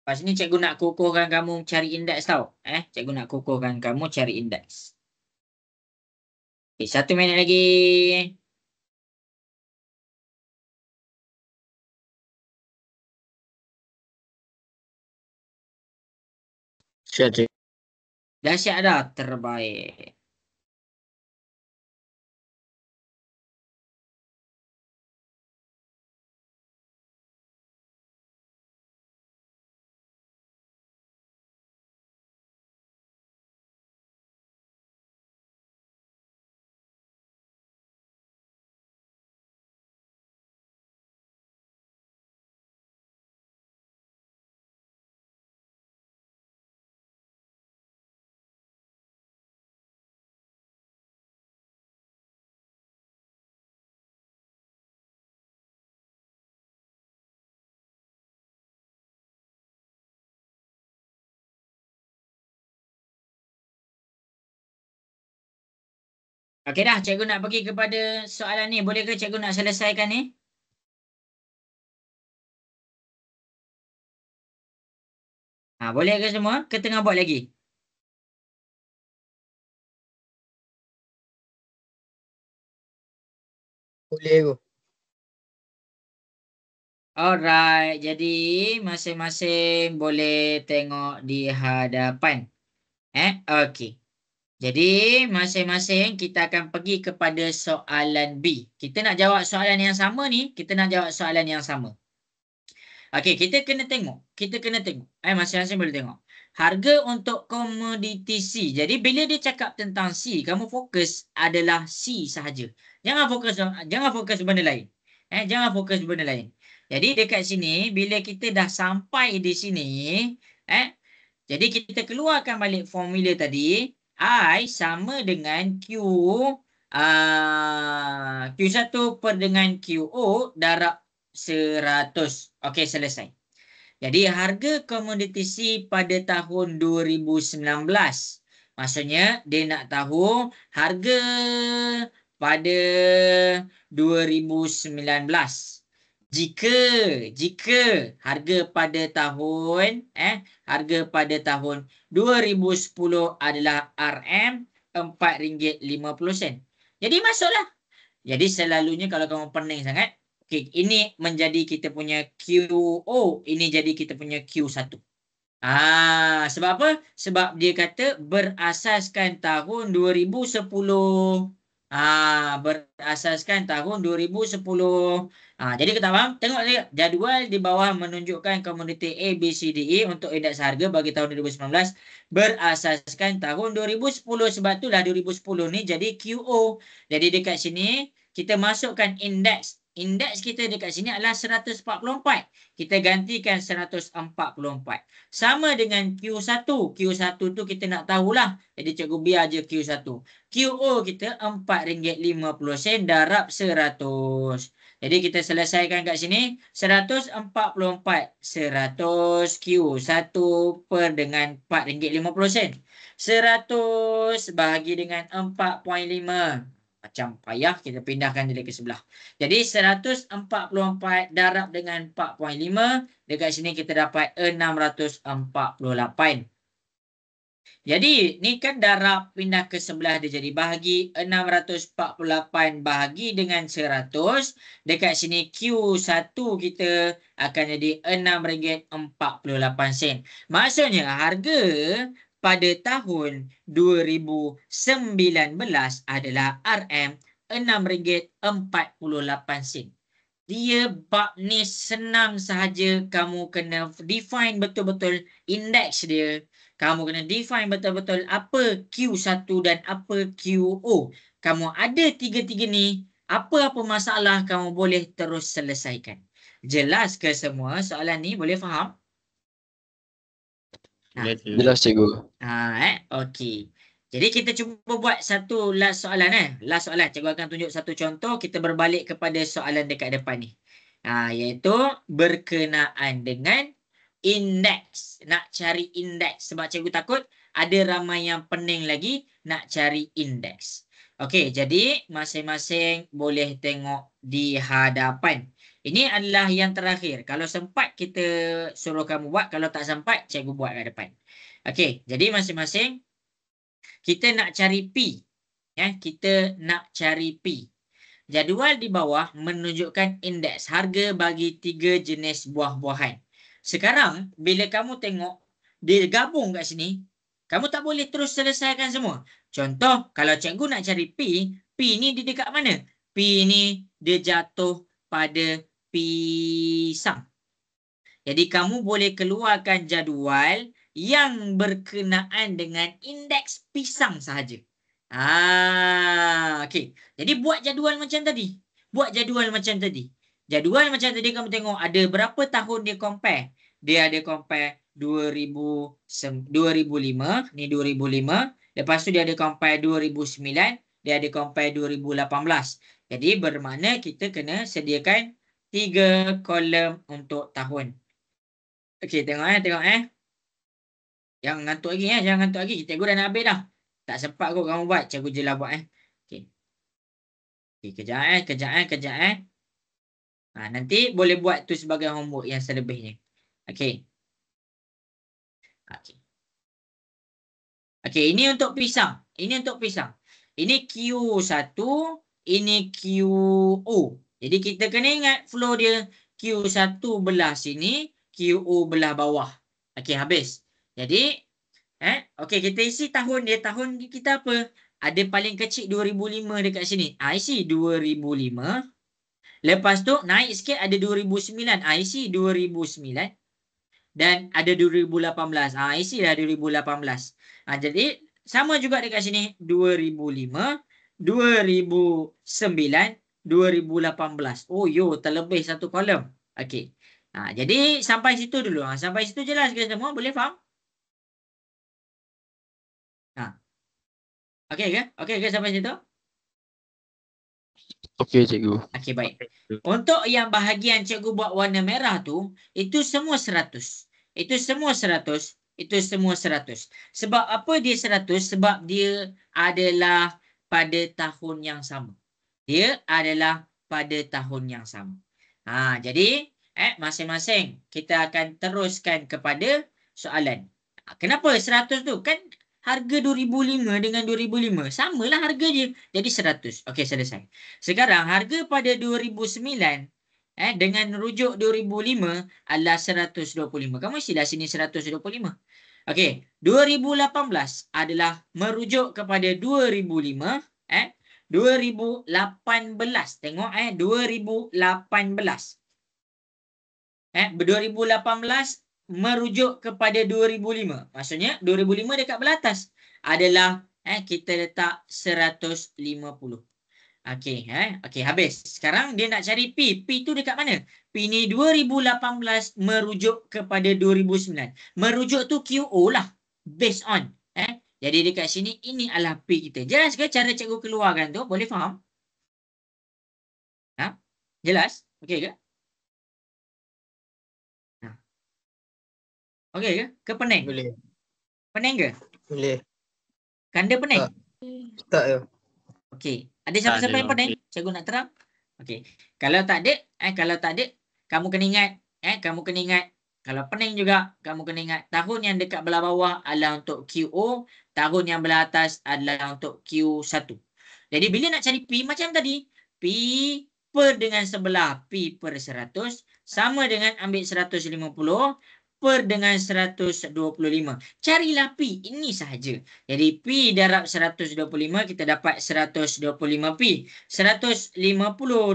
Lepas ni cikgu nak kukuhkan kamu cari indeks tau. Cikgu nak kukuhkan kamu cari indeks. Okay, 1 minit lagi. Siap, Cik. Dah siap dah. Terbaik. Okey dah, cikgu nak pergi kepada soalan ni. Boleh ke cikgu nak selesaikan ni? Boleh ke semua? Ke tengah buat lagi? Boleh aku. Alright, jadi masing-masing boleh tengok di hadapan. Okey. Jadi masing-masing kita akan pergi kepada soalan B. Kita nak jawab soalan yang sama ni, kita nak jawab soalan yang sama. Okey, kita kena tengok. Masing-masing boleh tengok. Harga untuk komoditi C. Jadi bila dia cakap tentang C, kamu fokus adalah C sahaja. Jangan fokus benda lain. Jangan fokus benda lain. Jadi dekat sini bila kita dah sampai di sini, jadi kita keluarkan balik formula tadi. I sama dengan Q1 per dengan QO darab 100. Okey, selesai. Jadi harga komoditi C pada tahun 2019. Maksudnya dia nak tahu harga pada 2019. Jika harga pada tahun 2010 adalah RM 4.50. Jadi masuklah. Jadi selalunya kalau kamu pening sangat, okey, ini menjadi kita punya QO, ini jadi kita punya Q1. Sebab apa? Sebab dia kata berasaskan tahun 2010. Berasaskan tahun 2010. Jadi kita faham? Tengok jadual di bawah menunjukkan komoditi A, B, C, D, E untuk indeks harga bagi tahun 2019 berasaskan tahun 2010. Sebab itulah 2010 ni jadi QO. Jadi dekat sini kita masukkan indeks. Indeks kita dekat sini adalah 144. Kita gantikan 144. Sama dengan Q1. Q1 tu kita nak tahulah. Jadi cikgu biar je Q1. QO kita RM4.50 darab 100. Jadi kita selesaikan kat sini. 144. 100 Q1 per dengan RM4.50. 100 bahagi dengan 4.5. Macam payah, kita pindahkan dia ke sebelah. Jadi 144 darab dengan 4.5. Dekat sini kita dapat 648. Jadi ni kan darab pindah ke sebelah dia jadi bahagi 648 bahagi dengan 100. Dekat sini Q1 kita akan jadi RM6.48. Maksudnya harga pada tahun 2019 adalah RM6.48. Dia bab ni senang sahaja, kamu kena define betul-betul indeks dia. Kamu kena define betul-betul apa Q1 dan apa QO. Kamu ada tiga-tiga ni, apa-apa masalah kamu boleh terus selesaikan. Jelas ke semua soalan ni? Boleh faham? Jelas cikgu. Okey. Jadi kita cuba buat satu last soalan. Last soalan. Cikgu akan tunjuk satu contoh. Kita berbalik kepada soalan dekat depan ni. Iaitu berkenaan dengan indeks. Nak cari indeks. Sebab cikgu takut ada ramai yang pening lagi nak cari indeks. Okey, jadi masing-masing boleh tengok di hadapan. Ini adalah yang terakhir. Kalau sempat kita suruh kamu buat. Kalau tak sempat, cikgu buat kat depan. Okey, jadi masing-masing kita nak cari P. Kita nak cari P. Jadual di bawah menunjukkan indeks harga bagi 3 jenis buah-buahan. Sekarang, bila kamu tengok dia gabung kat sini, kamu tak boleh terus selesaikan semua. Contoh, kalau cikgu nak cari P, P ni dia dekat mana? P ni dia jatuh pada pisang. Jadi kamu boleh keluarkan jadual yang berkenaan dengan indeks pisang sahaja. Okey. Jadi buat jadual macam tadi. Jadual macam tadi kamu tengok ada berapa tahun dia compare. Dia ada compare 2005, ni 2005. Lepas tu dia ada compare 2009, dia ada compare 2018. Jadi bermakna kita kena sediakan 3 kolom untuk tahun. Okey, tengok. Jangan ngantuk lagi jangan ngantuk lagi. Cikgu dah nak habis dah. Tak sempat kot kamu buat. Cikgu je lah buat Okey. Okey, kejap. Nanti boleh buat tu sebagai homework yang selebihnya. Okey. Okey, ini untuk pisang. Ini Q1, ini QO. Jadi kita kena ingat flow dia. Q1 belah sini, QO belah bawah. Okey, habis. Jadi, okey, kita isi tahun dia. Tahun kita apa? Ada paling kecil 2005 dekat sini. Isi 2005. Lepas tu, naik sikit ada 2009. Isi 2009. Dan ada 2018. Isi dah 2018. Jadi, sama juga dekat sini. 2005, 2009, 2018. Oh, terlebih satu kolom. Okey. Jadi, sampai situ dulu. Sampai situ jelas ke semua? Boleh faham? Okey ke sampai situ? Okey cikgu. Okey, baik. Untuk yang bahagian cikgu buat warna merah tu, itu semua 100. Itu semua 100. Sebab apa dia 100? Sebab dia adalah pada tahun yang sama. Jadi, masing-masing kita akan teruskan kepada soalan. Kenapa 100 tu? Kan harga 2005 dengan 2005 samalah harga dia. Jadi 100. Okey, selesai. Sekarang harga pada 2009 dengan rujuk 2005 adalah 125. Kamu isilah sini 125. Okey, 2018 adalah merujuk kepada 2005, 2018. Tengok 2018. 2018 merujuk kepada 2005. Maksudnya 2005 dekat belah atas adalah kita letak 150. Okey, okey, habis. Sekarang dia nak cari P. P tu dekat mana? P ni 2018 merujuk kepada 2009. Merujuk tu QO lah. Based on. Jadi dekat sini ini adalah P kita. Jelas ke cara cikgu keluarkan tu? Boleh faham? Jelas? Okey ke? Okey ke? Ke pening? Boleh. Pening ke? Boleh. Kanda pening? Tak ya. Okey. Ada siapa-siapa yang pening? Cikgu nak terang. Okey. Kalau tak ada, kamu kena ingat, kalau pening juga, kamu kena ingat tahun yang dekat belah bawah adalah untuk QO, tahun yang belah atas adalah untuk Q1. Jadi bila nak cari P macam tadi, P per dengan sebelah P per 100 sama dengan ambil 150 per dengan 125. Carilah P. Ini sahaja. Jadi P darab 125 kita dapat 125 P. 150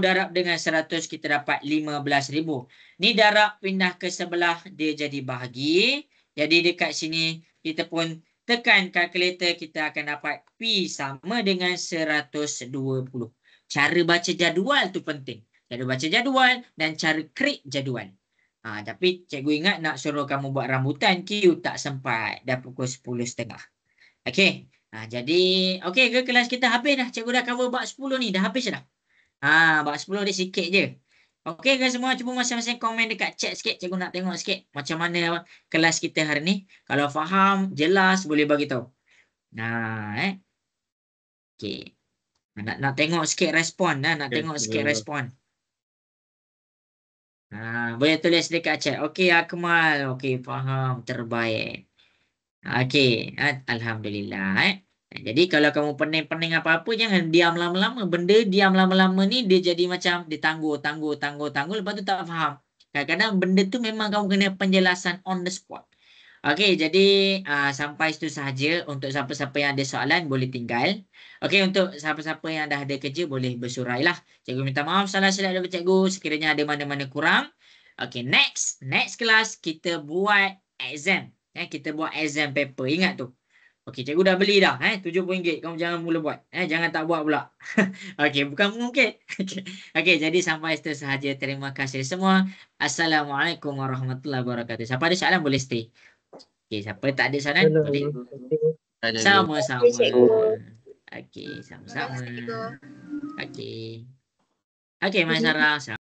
darab dengan 100 kita dapat 15,000. Ni darab pindah ke sebelah dia jadi bahagi. Jadi dekat sini kita pun tekan kalkulator, kita akan dapat P sama dengan 120. Cara baca jadual tu penting. Cara baca jadual dan cara create jadual. Tapi cikgu ingat nak suruh kamu buat rambutan, Q tak sempat. Dah pukul 10.30. Okey. Jadi, okey ke kelas kita habis dah? Cikgu dah cover bab 10 ni. Dah habis dah? Bab 10 dia sikit je. Okey ke semua? Cuba masing-masing komen dekat chat sikit. Cikgu nak tengok sikit macam mana kelas kita hari ni. Kalau faham, jelas, boleh bagi tahu. Okey. Nak tengok sikit respon. Nak tengok sikit respon. Boleh tulis dekat chat. Okey Akmal. Okey, faham. Terbaik. Okey. Alhamdulillah. Jadi kalau kamu pening-pening apa-apa, jangan diam lama-lama. Benda diam lama-lama ni dia jadi macam ditangguh. Lepas tu tak faham. Kadang-kadang benda tu memang kamu kena penjelasan on the spot. Okey, jadi sampai situ sahaja. Untuk siapa-siapa yang ada soalan boleh tinggal. Okey, untuk siapa-siapa yang dah ada kerja boleh bersurailah. Cikgu minta maaf salah silap daripada cikgu. Sekiranya ada mana-mana kurang. Okey, next kelas kita buat exam. Kita buat exam paper. Ingat tu. Okey, cikgu dah beli dah. RM70. Kamu jangan mula buat. Jangan tak buat pula. Okey, bukan mungkin. Okey, jadi sampai situ sahaja. Terima kasih semua. Assalamualaikum warahmatullahi wabarakatuh. Siapa ada soalan boleh stay. Okey, siapa tak ada soalan boleh. Sama-sama. Okey, sama-sama. Okey. Okey, Mas Sarah.